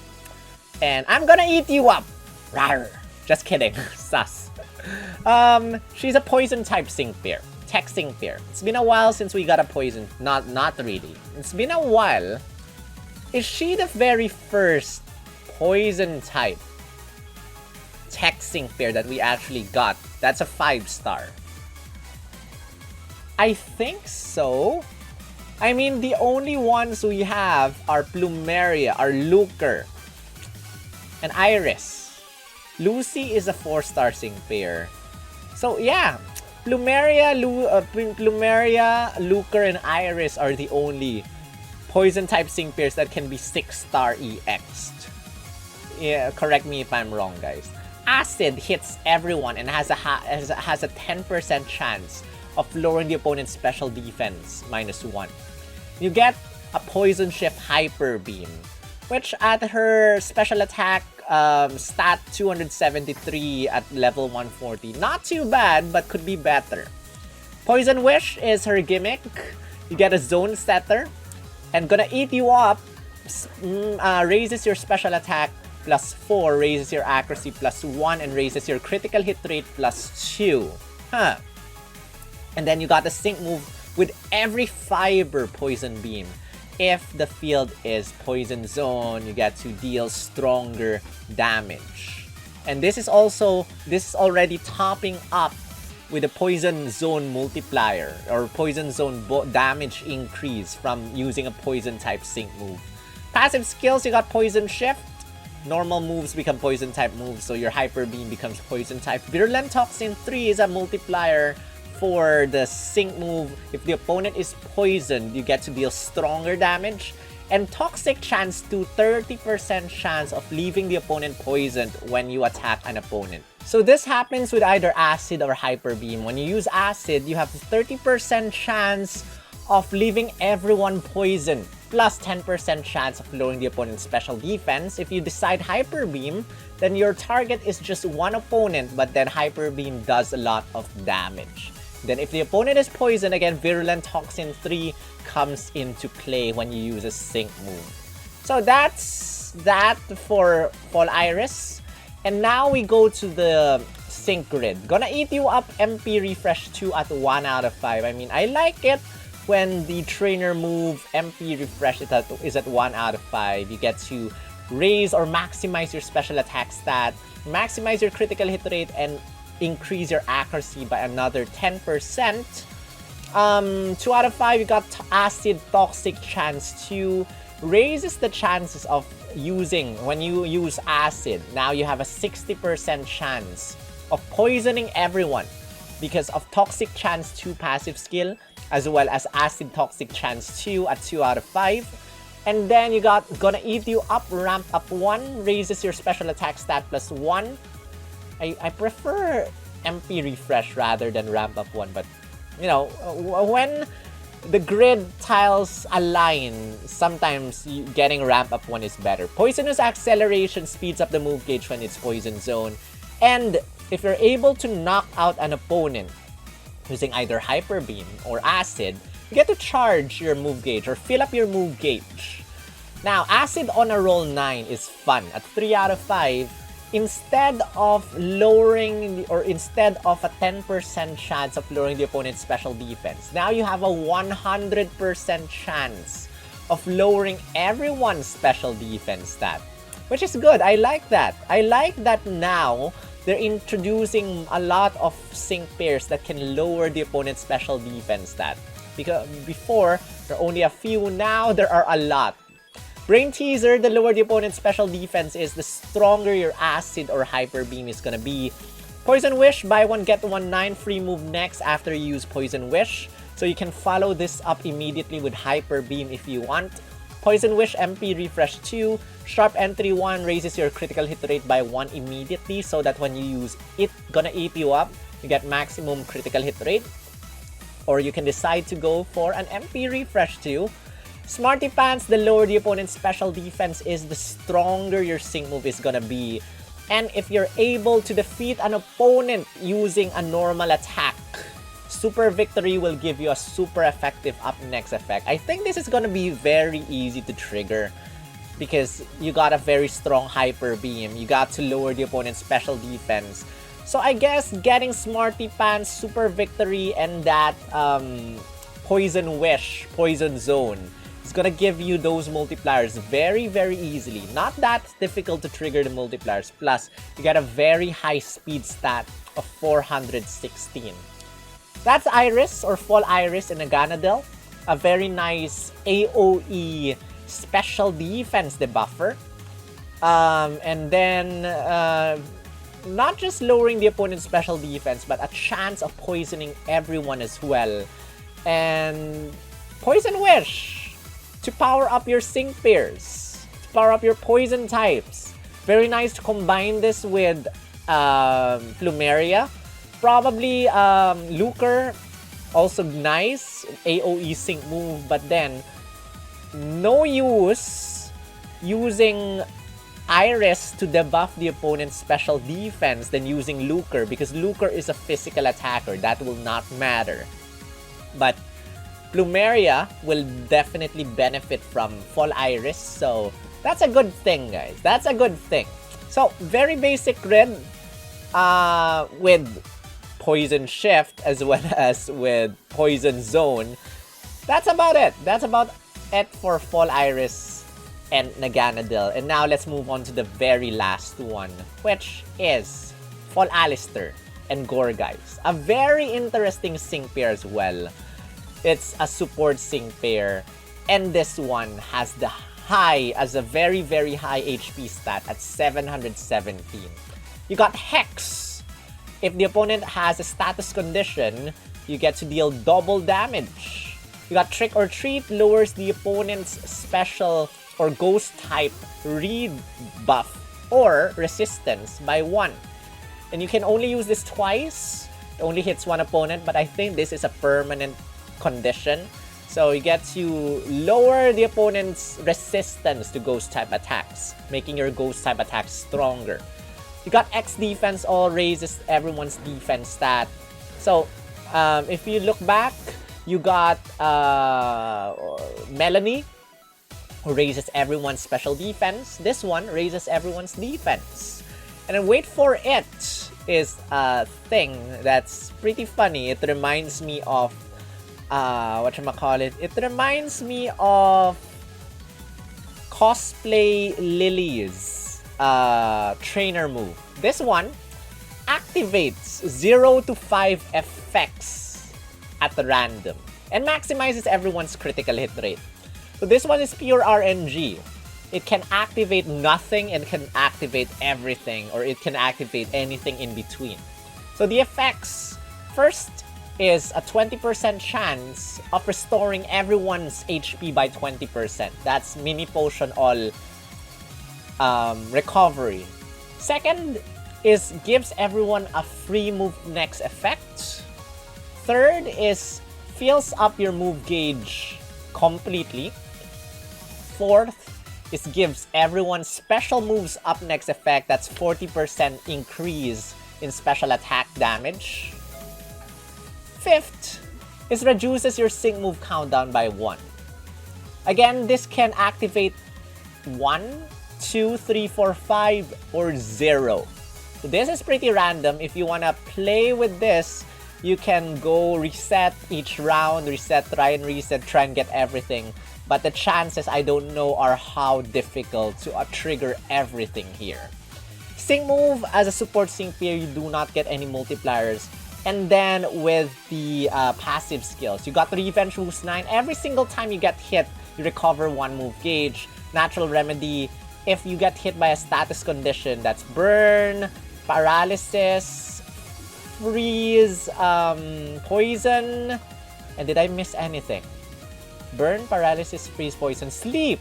And I'm gonna eat you up! Rawr. Just kidding, sus. She's a poison type sync pair, tech sync pair. It's been a while since we got a poison, not really. It's been a while. Is she the very first poison type tech sync pair that we actually got? That's a 5-star. I think so. I mean, the only ones we have are Plumeria, are Lucre, and Iris. Lucy is a 4-star sync pair. So yeah, Plumeria, Lucre, and Iris are the only poison type sync pairs that can be 6-star EX'd. Yeah, correct me if I'm wrong, guys. Acid hits everyone and has a 10% chance of lowering the opponent's special defense -1. You get a Poison Shift Hyper Beam, which at her special attack stat 273 at level 140. Not too bad, but could be better. Poison Wish is her gimmick. You get a zone setter. And gonna eat you up. Raises your special attack +4, raises your accuracy +1, and raises your critical hit rate +2. Huh. And then you got the sync move with every fiber Poison Beam. If the field is Poison Zone, you get to deal stronger damage. And this is already topping up with a Poison Zone multiplier or Poison Zone damage increase from using a Poison type sync move. Passive skills, you got Poison Shift. Normal moves become Poison type moves, so your Hyper Beam becomes Poison type. Virulent Toxin 3 is a multiplier for the sync move. If the opponent is poisoned, you get to deal stronger damage. And Toxic Chance 2, 30% chance of leaving the opponent poisoned when you attack an opponent. So this happens with either Acid or Hyper Beam. When you use Acid, you have 30% chance of leaving everyone poisoned, plus 10% chance of lowering the opponent's special defense. If you decide Hyper Beam, then your target is just one opponent, but then Hyper Beam does a lot of damage. Then if the opponent is poisoned, again, Virulent Toxin 3 comes into play when you use a sync move. So that's that for Fall Iris. And now we go to the sync grid. Gonna eat you up MP Refresh 2 at 1 out of 5. I mean, I like it when the trainer move MP Refresh is at 1 out of 5. You get to raise or maximize your special attack stat, maximize your critical hit rate, and increase your accuracy by another 10%. 2 out of 5, you got Acid Toxic Chance 2. Raises the chances of using, when you use Acid, now you have a 60% chance of poisoning everyone because of Toxic Chance 2 passive skill, as well as Acid Toxic Chance 2 at 2 out of 5. And then you got Gonna Eat You Up, Ramp Up 1, raises your special attack stat +1. I prefer MP Refresh rather than Ramp Up 1, but you know, when the grid tiles align, sometimes getting Ramp Up 1 is better. Poisonous Acceleration speeds up the move gauge when it's Poison Zone. And if you're able to knock out an opponent using either Hyper Beam or Acid, you get to charge your move gauge or fill up your move gauge. Now, Acid on a roll 9 is fun. At 3 out of 5, instead of lowering or instead of a 10% chance of lowering the opponent's special defense, now you have a 100% chance of lowering everyone's special defense stat, which is good. I like that. I like that now they're introducing a lot of sync pairs that can lower the opponent's special defense stat. Because before, there are only a few, now there are a lot. Brain Teaser, the lower the opponent's special defense is, the stronger your Acid or Hyper Beam is gonna be. Poison Wish, buy one get one 9 free move next after you use Poison Wish. So you can follow this up immediately with Hyper Beam if you want. Poison Wish MP Refresh 2, Sharp Entry 1 raises your critical hit rate by 1 immediately, so that when you use it, Gonna Eat You Up, you get maximum critical hit rate. Or you can decide to go for an MP Refresh 2. Smarty Pants, the lower the opponent's special defense is, the stronger your sync move is gonna be. And if you're able to defeat an opponent using a normal attack, Super Victory will give you a super effective up next effect. I think this is gonna be very easy to trigger because you got a very strong Hyper Beam. You got to lower the opponent's special defense. So I guess getting Smarty Pants, Super Victory, and that Poison Wish, Poison Zone, it's gonna give you those multipliers very, very easily. Not that difficult to trigger the multipliers. Plus, you get a very high speed stat of 416. That's Iris or Fall Iris in Aganadel. A very nice AoE special defense debuffer. And then, not just lowering the opponent's special defense, but a chance of poisoning everyone as well. And Poison Wish to power up your sync pairs, to power up your poison types. Very nice to combine this with Plumeria. Probably Lucre, also nice AoE sync move, but then no use using Iris to debuff the opponent's special defense than using Lucre, because Lucre is a physical attacker. That will not matter. but Plumeria will definitely benefit from Fall Iris, so that's a good thing, guys. That's a good thing. So, very basic grid with Poison Shift as well as with Poison Zone. That's about it. That's about it for Fall Iris and Naganadel. And now let's move on to the very last one, which is Fall Alistair and Gore, guys. A very interesting sync pair as well. It's a support sync pair, and this one has the high as a very, very high HP stat at 717. You got Hex. If the opponent has a status condition, you get to deal double damage. You got Trick or Treat, lowers the opponent's special or ghost type rebuff or resistance by 1. And you can only use this twice. It only hits one opponent, but I think this is a permanent condition. So you get to lower the opponent's resistance to ghost type attacks, making your ghost type attacks stronger. You got X defense, all raises everyone's defense stat. So if you look back, you got Melanie, who raises everyone's special defense. This one raises everyone's defense. And then wait for it is a thing that's pretty funny. It reminds me of it reminds me of Cosplay Lily's trainer move. This one activates 0 to 5 effects at random and maximizes everyone's critical hit rate. So this one is pure RNG. It can activate nothing and can activate everything, or it can activate anything in between. So the effects, first is a 20% chance of restoring everyone's HP by 20%. That's mini potion all recovery. Second is gives everyone a free move next effect. Third is fills up your move gauge completely. Fourth is gives everyone special moves up next effect. That's 40% increase in special attack damage. Fifth is reduces your sync move countdown by 1. Again, this can activate 1, 2, 3, 4, 5, or 0. So this is pretty random. If you want to play with this, you can go reset each round, try and get everything. But the chances, I don't know, are how difficult to trigger everything here. Sync move, as a support sync pair, you do not get any multipliers. And then with the passive skills, you got the Revenge Boost 9. Every single time you get hit, you recover 1 move gauge. Natural Remedy, if you get hit by a status condition, that's Burn, Paralysis, Freeze, Poison, and did I miss anything? Burn, Paralysis, Freeze, Poison, Sleep.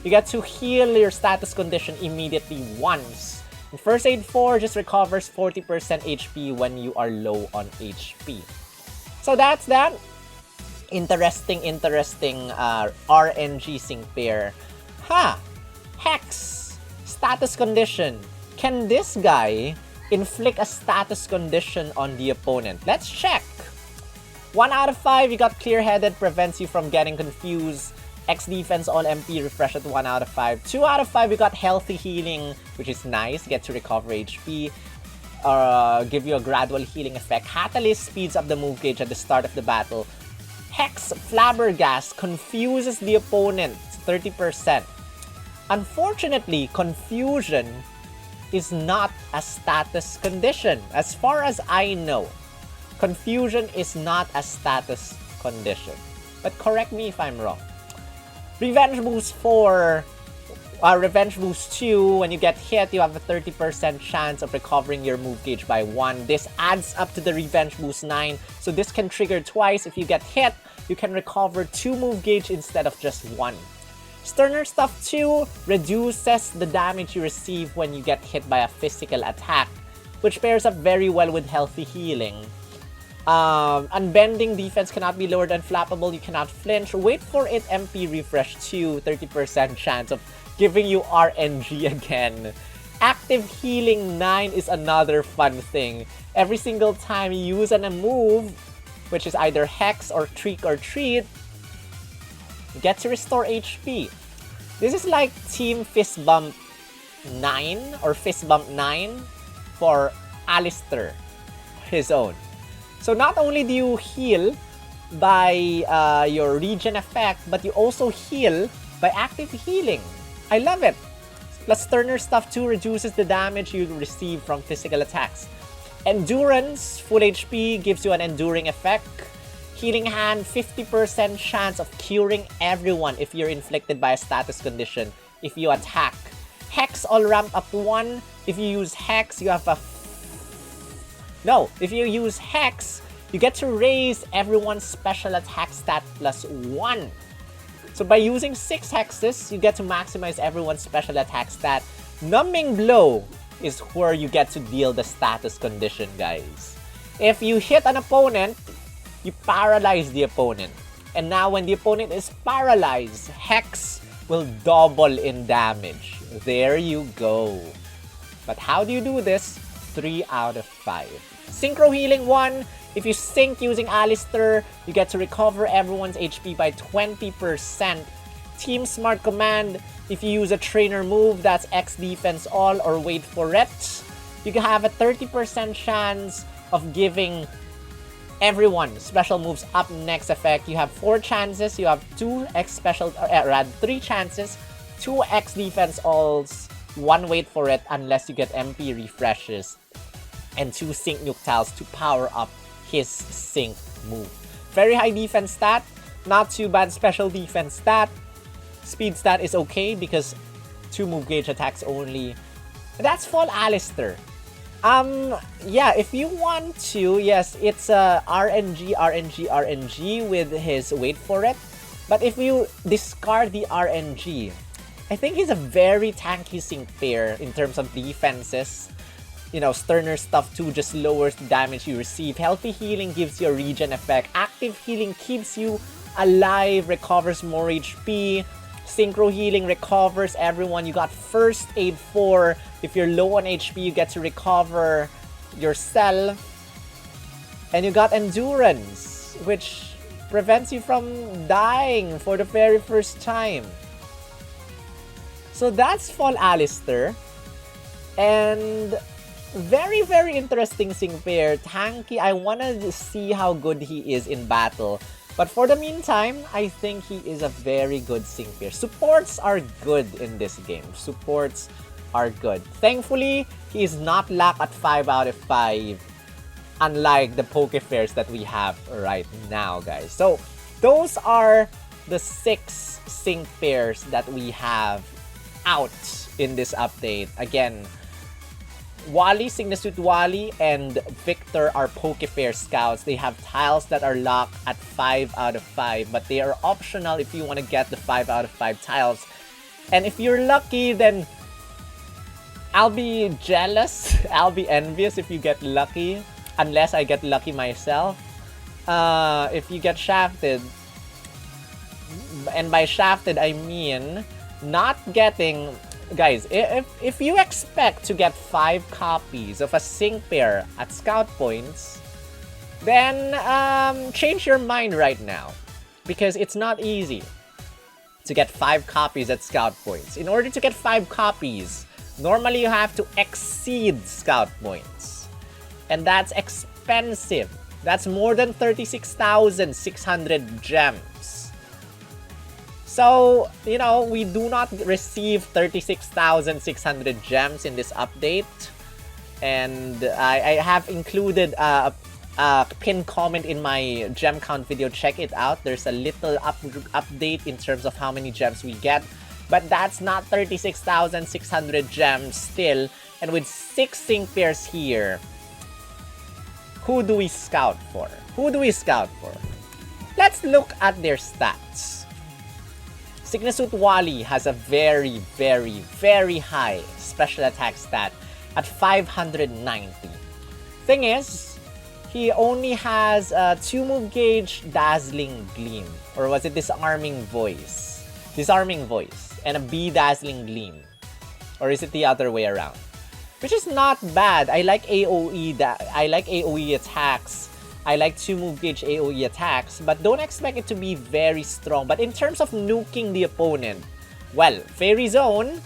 You get to heal your status condition immediately once. And First Aid 4 just recovers 40% HP when you are low on HP. So that's that. Interesting RNG sync pair. Hex. Status condition. Can this guy inflict a status condition on the opponent? Let's check. 1 out of 5, you got Clear-Headed, prevents you from getting confused. X defense, all MP, refresh at 1 out of 5. 2 out of 5, you got Healthy Healing, which is nice. Get to recover HP. Give you a gradual healing effect. Catalyst speeds up the move gauge at the start of the battle. Hex Flabbergast confuses the opponent 30%. Unfortunately, Confusion is not a status condition. As far as I know, Confusion is not a status condition. But correct me if I'm wrong. Revenge Boost 4, Revenge Boost 2, when you get hit, you have a 30% chance of recovering your move gauge by 1. This adds up to the Revenge Boost 9, so this can trigger twice. If you get hit, you can recover 2 move gauge instead of just 1. Sterner Stuff 2 reduces the damage you receive when you get hit by a physical attack, which pairs up very well with Healthy Healing. Unbending defense cannot be lowered. Unflappable, you cannot flinch. Wait for it, MP refresh 2, 30% chance of giving you RNG again. Active Healing 9 is another fun thing. Every single time you use a move, which is either Hex or Trick or Treat, get to restore HP. This is like Team Fist Bump 9 or Fist Bump 9 for Alistair, his own. So not only do you heal by your regen effect, but you also heal by active healing. I love it. Plus Turner Stuff 2 reduces the damage you receive from physical attacks. Endurance, full HP, gives you an enduring effect. Healing Hand, 50% chance of curing everyone if you're inflicted by a status condition if you attack. Hex all ramp up 1. If you use Hex, you have a... No, if you use Hex, you get to raise everyone's special attack stat plus 1. So by using 6 Hexes, you get to maximize everyone's special attack stat. Numbing Blow is where you get to deal the status condition, guys. If you hit an opponent, you paralyze the opponent. And now when the opponent is paralyzed, Hex will double in damage. There you go. But how do you do this? 3 out of 5. Synchro Healing 1. If you sync using Alistair, you get to recover everyone's HP by 20%. Team Smart Command. If you use a trainer move, that's X Defense All or wait for it. You can have a 30% chance of giving everyone special moves up next effect. You have 4 chances. You have 2 X special, rather 3 chances, 2 X Defense Alls, 1 wait for it unless you get MP refreshes, and 2 Sync Nuke Tiles to power up his sync move. Very high defense stat, not too bad special defense stat. Speed stat is okay because 2 move gauge attacks only. That's for Alistair. Yeah, if you want to, yes, it's RNG with his wait for it. But if you discard the RNG, I think he's a very tanky sync pair in terms of defenses. You know, Sterner Stuff 2 just lowers the damage you receive. Healthy Healing gives you a regen effect. Active Healing keeps you alive, recovers more HP. Synchro Healing recovers everyone. You got First Aid 4. If you're low on HP, you get to recover yourself. And you got Endurance, which prevents you from dying for the very first time. So that's for Alistair. And very, very interesting sync pair. Tanky, I want to see how good he is in battle. But for the meantime, I think he is a very good sync pair. Supports are good in this game. Supports are good. Thankfully, he is not locked at 5 out of 5. Unlike the Poke Fairs that we have right now, guys. So, those are the 6 sync pairs that we have out in this update. Again, Wally, Signasuit Wally, and Victor are Poke Fair Scouts. They have tiles that are locked at 5 out of 5, but they are optional if you want to get the 5 out of 5 tiles. And if you're lucky, then I'll be jealous. I'll be envious if you get lucky, unless I get lucky myself. If you get shafted, and by shafted I mean not getting... Guys, if you expect to get 5 copies of a sync pair at scout points, then change your mind right now. Because it's not easy to get 5 copies at scout points. In order to get 5 copies, normally you have to exceed scout points. And that's expensive. That's more than 36,600 gems. So, you know, we do not receive 36,600 gems in this update. And I have included a pinned comment in my gem count video. Check it out. There's a little update in terms of how many gems we get. But that's not 36,600 gems still. And with 6 sync pairs here, who do we scout for? Who do we scout for? Let's look at their stats. Signasuit Wally has a very, very, very high special attack stat at 590. Thing is, he only has a 2 move gauge Dazzling Gleam. Or was it Disarming Voice? Disarming Voice. And a Bead Dazzling Gleam. Or is it the other way around? Which is not bad. I like AoE attacks I like 2 move gauge AoE attacks, but don't expect it to be very strong. But in terms of nuking the opponent, well, Fairy Zone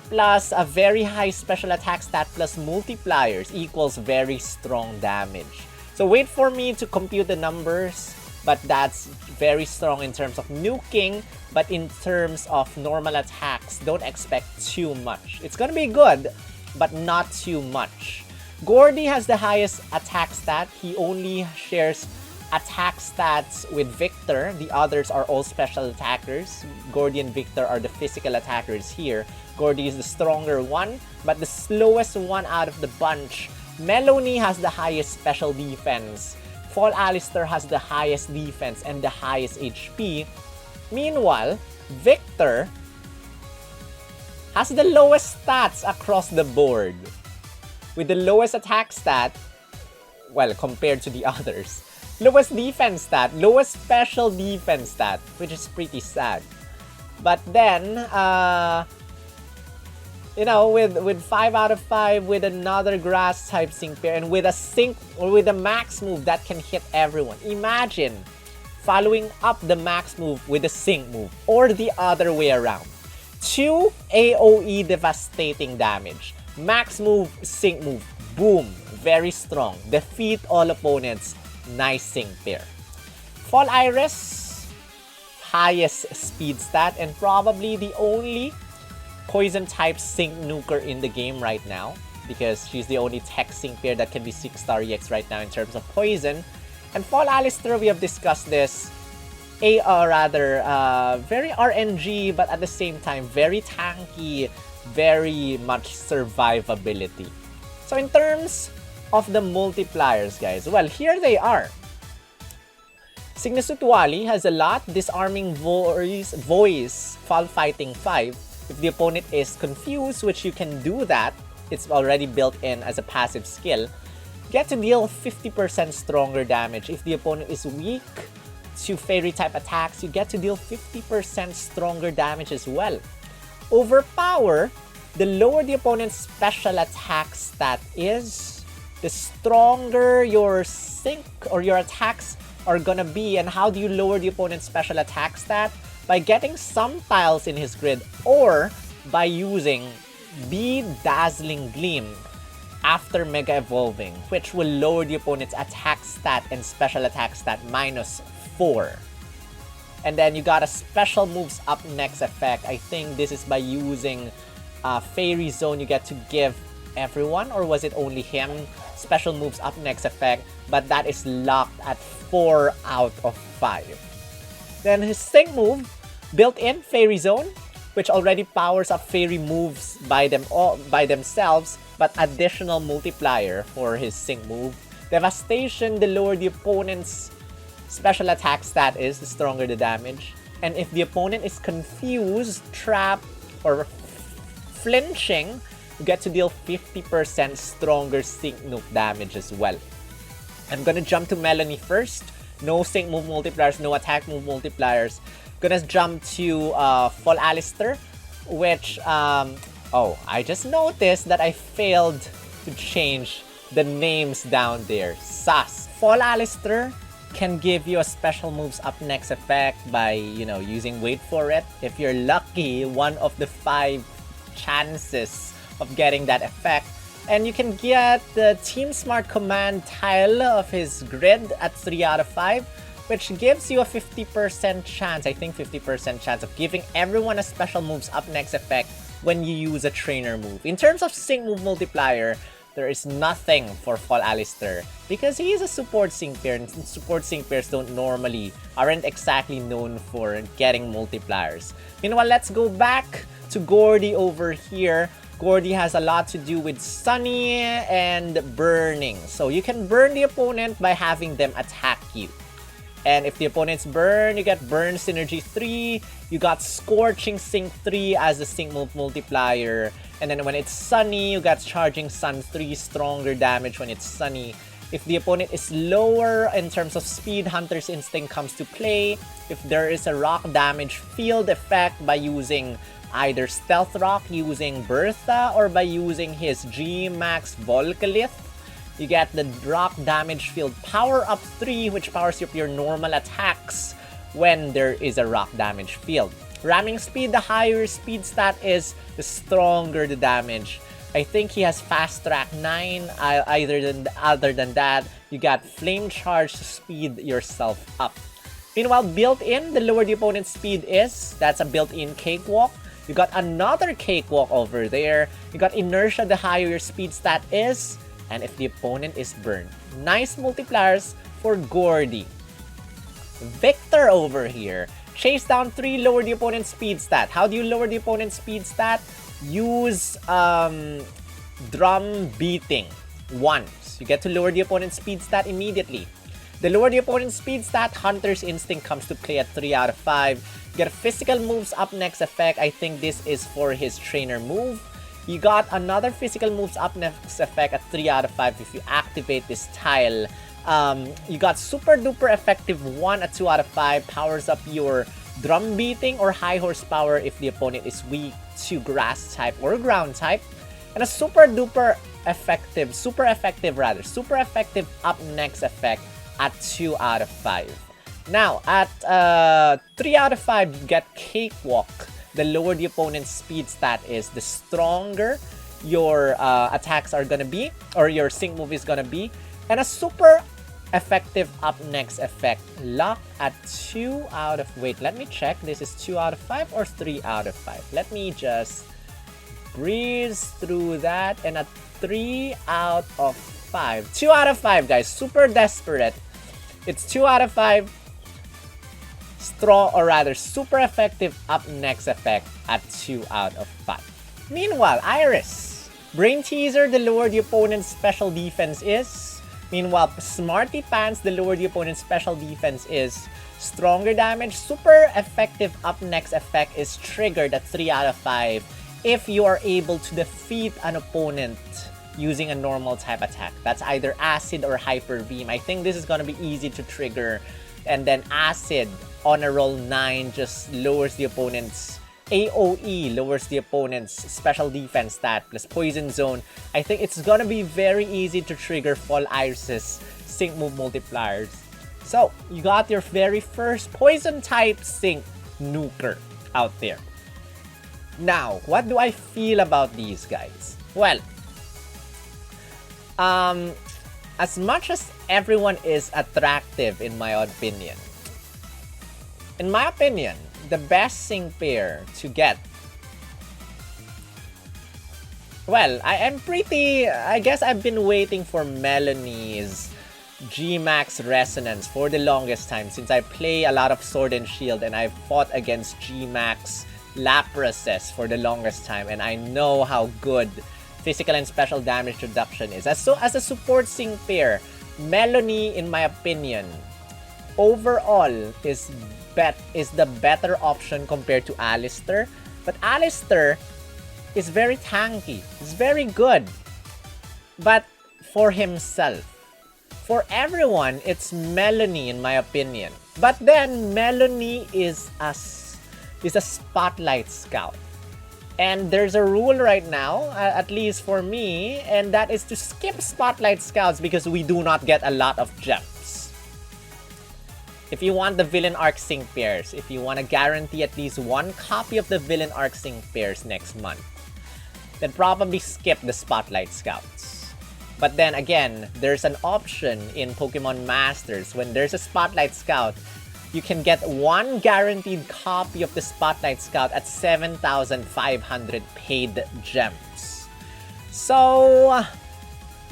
plus a very high special attack stat plus multipliers equals very strong damage. So wait for me to compute the numbers, but that's very strong in terms of nuking. But in terms of normal attacks, don't expect too much. It's gonna be good, but not too much. Gordy has the highest attack stat. He only shares attack stats with Victor. The others are all special attackers. Gordy and Victor are the physical attackers here. Gordy is the stronger one, but the slowest one out of the bunch. Melanie has the highest special defense. Fall Alistair has the highest defense and the highest HP. Meanwhile, Victor has the lowest stats across the board. With the lowest attack stat, well, compared to the others. Lowest defense stat, lowest special defense stat, which is pretty sad. But then, you know, with 5 out of 5, with another grass type sync pair, and with a sync or with a max move that can hit everyone. Imagine following up the max move with a sync move, or the other way around. 2 AoE devastating damage. Max move, sync move, boom, very strong. Defeat all opponents, nice sync pair. Fall Iris, highest speed stat, and probably the only poison type sync nuker in the game right now, because she's the only tech sync pair that can be 6-star EX right now in terms of poison. And Fall Alistair, we have discussed this, very RNG, but at the same time, very tanky, very much survivability. So in terms of the multipliers, guys, well, here they are. Signature Wally has a lot. Disarming voice, Fall Fighting 5. If the opponent is confused, which you can do that, it's already built in as a passive skill. Get to deal 50% stronger damage. If the opponent is weak to fairy type attacks, you get to deal 50% stronger damage as well. Overpower, the lower the opponent's special attack stat is, the stronger your sync or your attacks are gonna be. And how do you lower the opponent's special attack stat? By getting some tiles in his grid, or by using Bead Dazzling Gleam after Mega Evolving, which will lower the opponent's attack stat and special attack stat -4. And then you got a special moves up next effect. I think this is by using Fairy Zone. You get to give everyone, or was it only him, special moves up next effect, but that is locked at 4 out of 5. Then his sync move, built-in Fairy Zone, which already powers up fairy moves by themselves, but additional multiplier for his sync move. Devastation, the lower the opponent's special attack stat is, the stronger the damage. And if the opponent is confused, trapped, or flinching, you get to deal 50% stronger sync nuke damage as well. I'm gonna jump to Melanie first. No sync move multipliers, no attack move multipliers. Gonna jump to Fall Alistair, which, oh, I just noticed that I failed to change the names down there. Sus. Fall Alistair can give you a special moves up next effect by, you know, using wait for it. If you're lucky, 1 of the 5 chances of getting that effect. And you can get the Team Smart command tile of his grid at 3 out of 5, which gives you a 50% chance, I think 50% chance of giving everyone a special moves up next effect when you use a trainer move. In terms of sync move multiplier, there is nothing for Fall Alistair because he is a support sync pair, and support sync pairs aren't exactly known for getting multipliers. Meanwhile, let's go back to Gordy over here. Gordy has a lot to do with Sunny and burning. So you can burn the opponent by having them attack you. And if the opponent's burn, you get Burn Synergy 3. You got Scorching Sync 3 as the sync move multiplier. And then when it's Sunny, you got Charging Sun 3, stronger damage when it's Sunny. If the opponent is lower in terms of speed, Hunter's Instinct comes to play. If there is a rock damage field effect by using either Stealth Rock using Bertha or by using his Gmax Volcalith, You get the rock damage field power up 3, which powers up your normal attacks when there is a rock damage field. Ramming speed, the higher speed stat is, the stronger the damage. I think he has fast track 9. Other than that, you got flame charge to speed yourself up. Meanwhile, built-in, the lower the opponent's speed is, that's a built-in cakewalk. You got another cakewalk over there. You got inertia, the higher your speed stat is, and if the opponent is burned. Nice multipliers for Gordy. Victor over here. Chase down 3, lower the opponent's speed stat. How do you lower the opponent's speed stat? Use drum beating once. You get to lower the opponent's speed stat immediately. The lower the opponent's speed stat, Hunter's Instinct comes to play at 3 out of 5. Get physical moves up next effect. I think this is for his trainer move. You got another physical moves up next effect at 3 out of 5 if you activate this tile. You got super duper effective 1 at 2 out of 5. Powers up your drum beating or high horsepower if the opponent is weak to grass type or ground type. And a super effective up next effect at 2 out of 5. Now, at 3 out of 5, you get Cakewalk. The lower the opponent's speed stat is, the stronger your attacks are gonna be, or your sync move is gonna be. And a super effective up next effect, Lock at 2 out of... Wait, let me check. This is 2 out of 5 or 3 out of 5. Let me just breeze through that. And at 3 out of 5. 2 out of 5, guys. Super desperate. It's 2 out of 5. Strong, or rather, super effective up next effect at 2 out of 5. Meanwhile, Iris. Brain Teaser, the lower the opponent's special defense is. Meanwhile, Smarty Pants, the lower the opponent's special defense is. Stronger damage, super effective up next effect is triggered at 3 out of 5 if you are able to defeat an opponent using a normal type attack. That's either Acid or Hyper Beam. I think this is gonna be easy to trigger. And then Acid on a roll 9 just lowers the opponent's AoE, lowers the opponent's special defense stat plus Poison Zone. I think it's gonna be very easy to trigger Fall Iris's sync move multipliers. So, you got your very first Poison type sync nuker out there. Now, what do I feel about these guys? Well, as much as everyone is attractive in my opinion, the best sync pair to get, well, I guess I've been waiting for Melanie's Gmax Resonance for the longest time since I play a lot of Sword and Shield and I've fought against Gmax Laprases for the longest time, and I know how good physical and special damage reduction is. As a support sync pair, Melanie, in my opinion, overall is the better option compared to Alistair. But Alistair is very tanky. He's very good. But for himself. For everyone, it's Melanie in my opinion. But then Melanie is a spotlight scout. And there's a rule right now, at least for me, and that is to skip Spotlight Scouts because we do not get a lot of gems. If you want the Villain Arc Sync pairs, if you want to guarantee at least one copy of the Villain Arc Sync pairs next month, then probably skip the Spotlight Scouts. But then again, there's an option in Pokemon Masters. When there's a Spotlight Scout, you can get one guaranteed copy of the Spotlight Scout at 7,500 paid gems. So,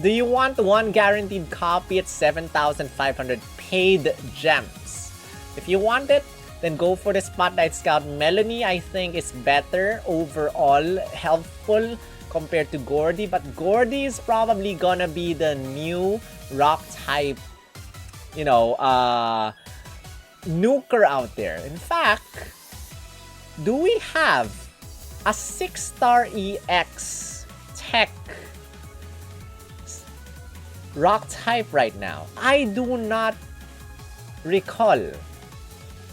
do you want one guaranteed copy at 7,500 paid gems? If you want it, then go for the Spotlight Scout. Melanie, I think, is better overall, helpful compared to Gordy. But Gordy is probably gonna be the new rock type, nuker out there. In fact, do we have a 6-star EX tech rock type right now? I do not recall.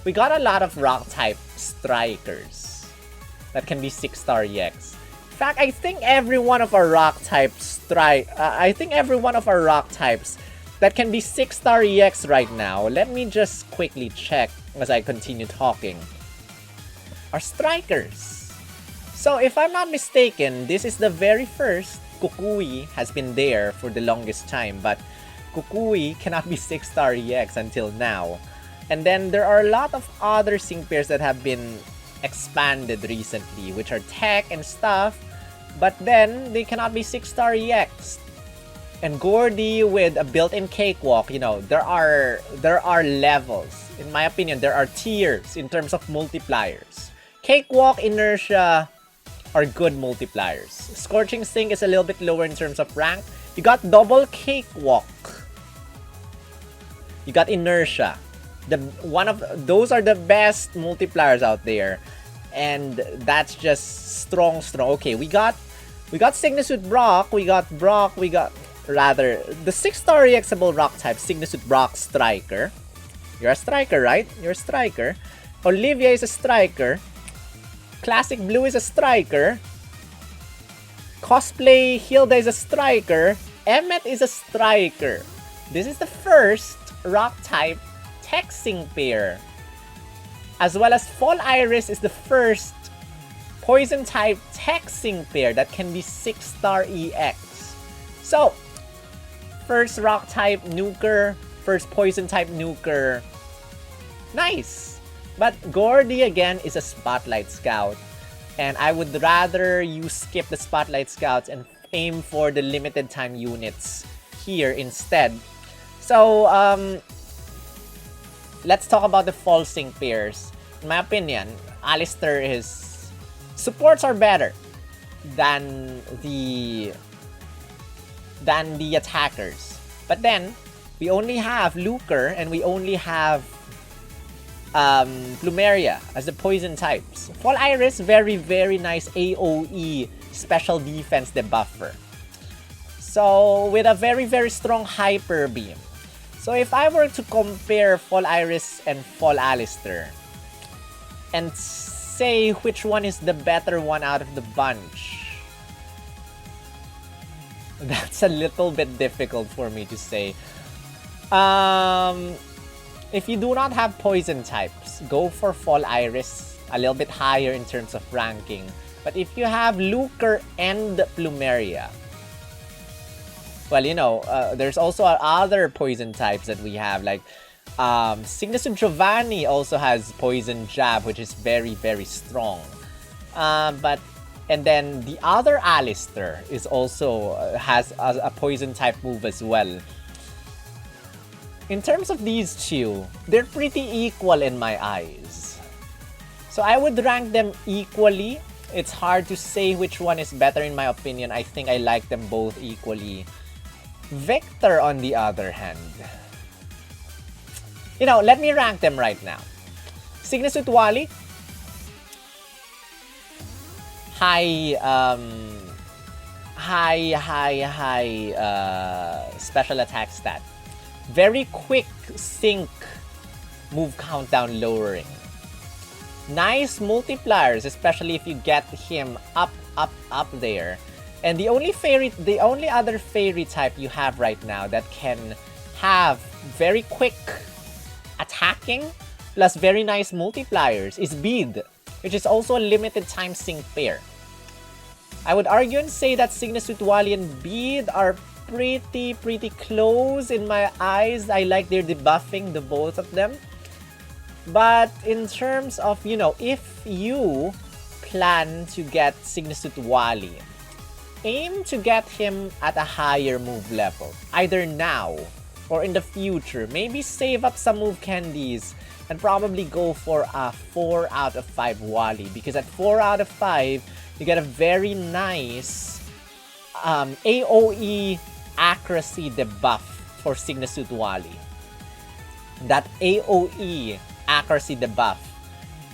We got a lot of rock type strikers that can be 6-star EX. In fact, I think every one of our rock types that can be 6-star EX right now. Let me just quickly check as I continue talking. Are strikers. So if I'm not mistaken, this is the very first. Kukui has been there for the longest time, but Kukui cannot be 6-star EX until now. And then there are a lot of other sync pairs that have been expanded recently, which are tech and stuff, but then they cannot be 6-star EX. And Gordy with a built-in cakewalk, you know, there are levels. In my opinion, there are tiers in terms of multipliers. Cakewalk, Inertia are good multipliers. Scorching Sink is a little bit lower in terms of rank. You got double Cakewalk. You got Inertia. Those are the best multipliers out there. And that's just strong. Okay, we got Signusuit Brock, we got the 6-star EXable rock type, Signusuit Brock Striker. You're a striker, right? You're a striker. Olivia is a striker. Classic Blue is a striker. Cosplay Hilda is a striker. Emmet is a striker. This is the first rock type tech sync pair. As well as Fall Iris is the first poison type tech sync pair that can be 6-star EX. So, first rock type nuker, first poison type nuker. Nice! But Gordy again is a Spotlight Scout. And I would rather you skip the Spotlight Scouts and aim for the limited time units here instead. So, let's talk about the fall sync pairs. In my opinion, Alistair supports are better than the attackers. But then we only have Luker and we only have Plumeria as the poison types. Fall Iris, very nice AoE special defense debuffer. So with a very strong Hyper Beam. So if I were to compare Fall Iris and Fall Alistair and say which one is the better one out of the bunch, that's a little bit difficult for me to say. If you do not have poison types, go for Fall Iris, a little bit higher in terms of ranking. But if you have Luker and Plumeria, well, you know, there's also other poison types that we have, like Signusuit Giovanni also has Poison Jab, which is very strong. And then the other Alistair is also has a poison type move as well. In terms of these two, they're pretty equal in my eyes. So I would rank them equally. It's hard to say which one is better in my opinion. I think I like them both equally. Vector, on the other hand, you know, let me rank them right now. Signusuit Wally, high special attack stat. Very quick sync move countdown lowering. Nice multipliers, especially if you get him up there. And the only other fairy type you have right now that can have very quick attacking plus very nice multipliers is Bead, which is also a limited time sync pair. I would argue and say that Signusuit Wally and Bead are pretty close in my eyes. I like their debuffing, the both of them. But in terms of, you know, if you plan to get Signusuit Wally, aim to get him at a higher move level, either now or in the future. Maybe save up some move candies and probably go for a 4 out of 5 Wally, because at 4 out of 5 you get a very nice AoE accuracy debuff for Signusuit Wally. That AoE accuracy debuff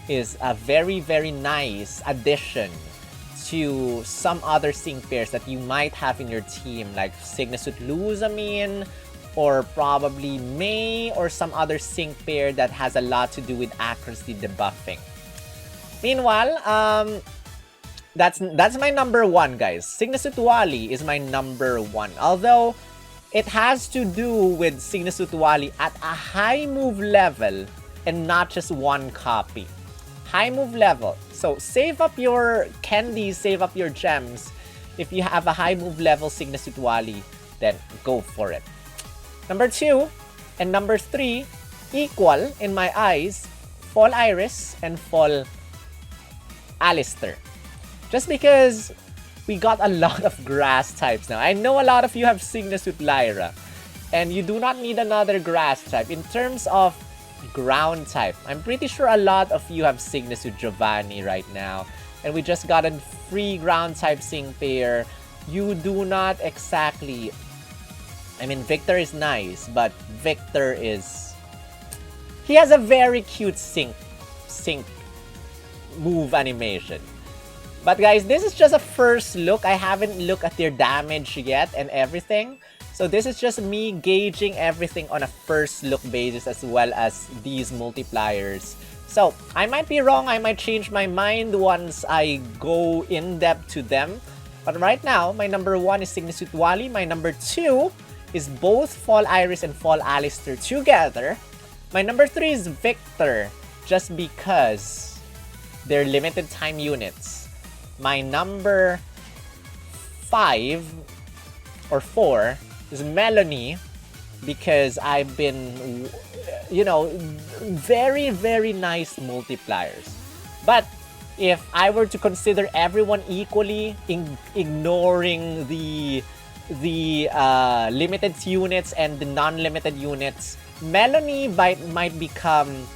is a very nice addition to some other sync pairs that you might have in your team, like Signusuit Luzamine or probably May or some other sync pair that has a lot to do with accuracy debuffing. Meanwhile, That's my number one, guys. Signasutwali is my number one. Although it has to do with Signasutwali at a high move level and not just one copy. High move level. So save up your candies, save up your gems. If you have a high move level Signasutwali, then go for it. Number 2 and number 3 equal in my eyes, Fall Iris and Fall Alistair. Just because we got a lot of grass types now. I know a lot of you have Signasut Lyra, and you do not need another grass type. In terms of ground type, I'm pretty sure a lot of you have Signasut Giovanni right now, and we just got a free ground type sync pair. You do not exactly... I mean, Victor is nice, but Victor is... He has a very cute sync move animation. But guys, this is just a first look. I haven't looked at their damage yet and everything. So this is just me gauging everything on a first look basis as well as these multipliers. So I might be wrong. I might change my mind once I go in depth to them. But right now, my number 1 is Signasutwali. My number 2 is both Fall Iris and Fall Alistair together. My number 3 is Victor, just because they're limited time units. My number 5 or 4 is Melanie, because I've been, you know, very, very nice multipliers. But if I were to consider everyone equally, ignoring the limited units and the non-limited units, Melanie might become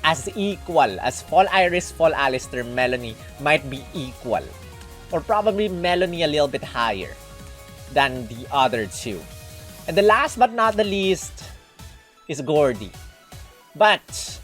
as equal as Fall Iris, Fall Alistair. Melanie might be equal, or probably Melanie a little bit higher than the other two. And the last but not the least is Gordy. But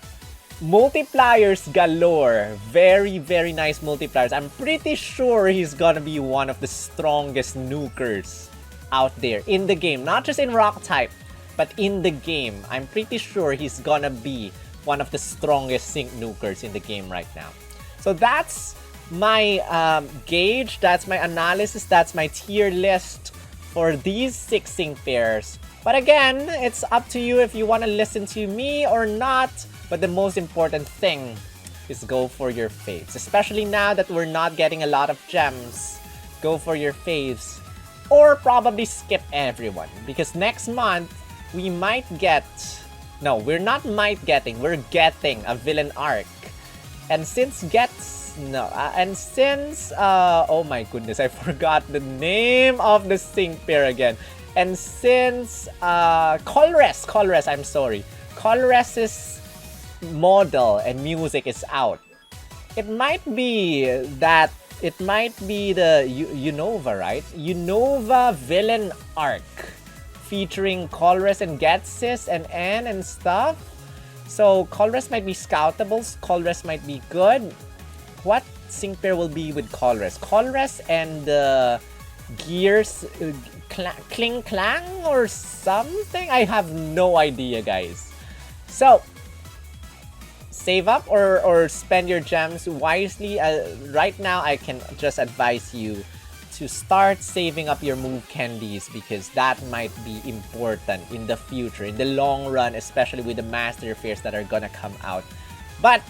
multipliers galore. Very, very nice multipliers. I'm pretty sure he's gonna be one of the strongest nukers out there in the game. Not just in rock type, but in the game. I'm pretty sure he's gonna be one of the strongest sync nukers in the game right now. So that's my gauge, that's my analysis, that's my tier list for these 6 sync pairs. But again, it's up to you if you want to listen to me or not. But the most important thing is go for your faves. Especially now that we're not getting a lot of gems. Go for your faves. Or probably skip everyone. Because next month, we might get... No, we're not might getting. We're getting a villain arc. And since gets... No. And since... oh my goodness, I forgot the name of the sync pair again. And since... Colress, I'm sorry. Colress's model and music is out. It might be that... It might be the Unova, right? Unova villain arc. Featuring Colress and Getsis and N and stuff. So Colress might be scoutables. Colress might be good. What sync pair will be with Colress? Colress and Gears Kling Clang or something? I have no idea, guys. So save up or spend your gems wisely. Right now, I can just advise you to start saving up your move candies, because that might be important in the future, in the long run, especially with the master fairs that are gonna come out. But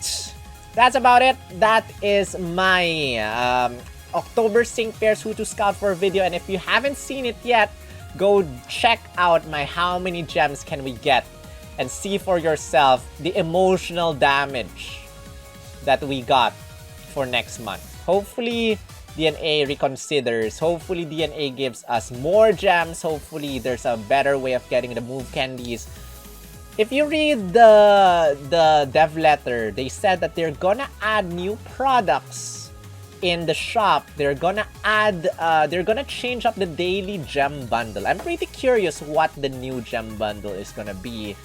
that's about it. That is my October sync pairs who to scout for video. And if you haven't seen it yet, go check out my how many gems can we get and see for yourself the emotional damage that we got for next month. Hopefully DNA reconsiders. Hopefully DNA gives us more gems. Hopefully there's a better way of getting the move candies. If you read the dev letter, they said that they're gonna add new products in the shop. They're gonna add, they're gonna change up the daily gem bundle. I'm pretty curious what the new gem bundle is gonna be.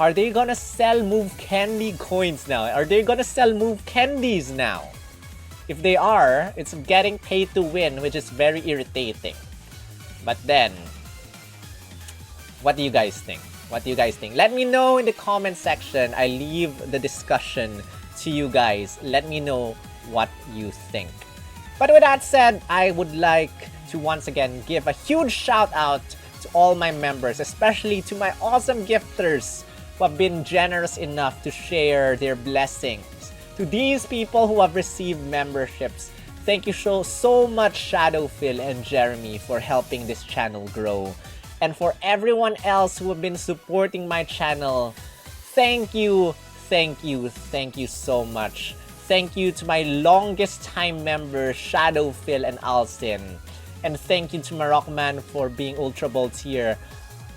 Are they gonna sell move candy coins now? Are they gonna sell move candies now? If they are, it's getting paid to win, which is very irritating. But then, what do you guys think? What do you guys think? Let me know in the comment section. I leave the discussion to you guys. Let me know what you think. But with that said, I would like to once again give a huge shout out to all my members, especially to my awesome gifters who have been generous enough to share their blessings. To these people who have received memberships, thank you so much Shadowphil and Jeremy for helping this channel grow. And for everyone else who have been supporting my channel, thank you so much. Thank you to my longest time members, Shadowphil and Alstin. And thank you to Marokman for being Ultra Ball tier,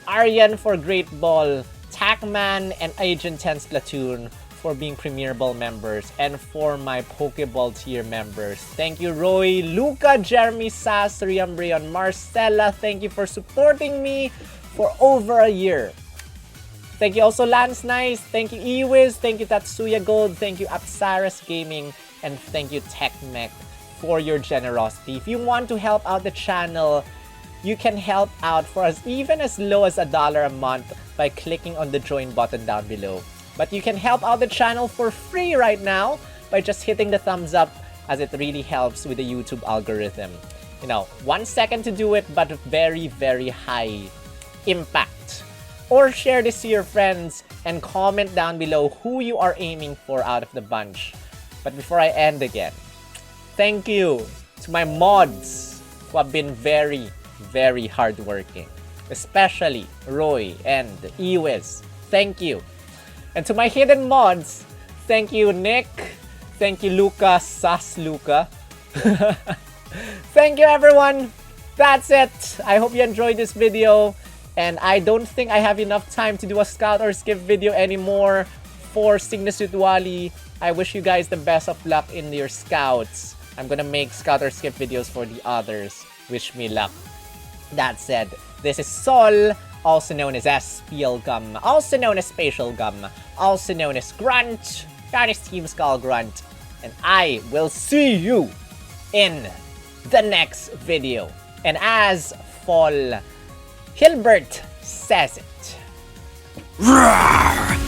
Aryan for Great Ball, Tacman and Agent 10 Splatoon for being Premier Ball members, and for my Pokeball tier members. Thank you Roy, Luca, Jeremy, Sass, Riambrion, Marcella, thank you for supporting me for over a year. Thank you also Lance Nice, thank you Ewiz, thank you Tatsuya Gold, thank you Apsaras Gaming, and thank you TechMech for your generosity. If you want to help out the channel, you can help out for even as low as $1 a month by clicking on the join button down below. But you can help out the channel for free right now by just hitting the thumbs up, as it really helps with the YouTube algorithm. You know, 1 second to do it, but very high impact. Or share this to your friends and comment down below who you are aiming for out of the bunch. But before I end again, thank you to my mods who have been very hardworking, especially Roy and Ewiz. Thank you. And to my hidden mods, thank you Nick, thank you Luca, Sas Luca. Thank you everyone. That's it. I hope you enjoyed this video. And I don't think I have enough time to do a scout or skip video anymore for Signature Wally. I wish you guys the best of luck in your scouts. I'm gonna make scout or skip videos for the others. Wish me luck. That said, this is Sol, also known as SPL Gum, also known as Spatial Gum, also known as Grunt, that is Team Skull Grunt, and I will see you in the next video. And as Fall Hilbert says it, roar!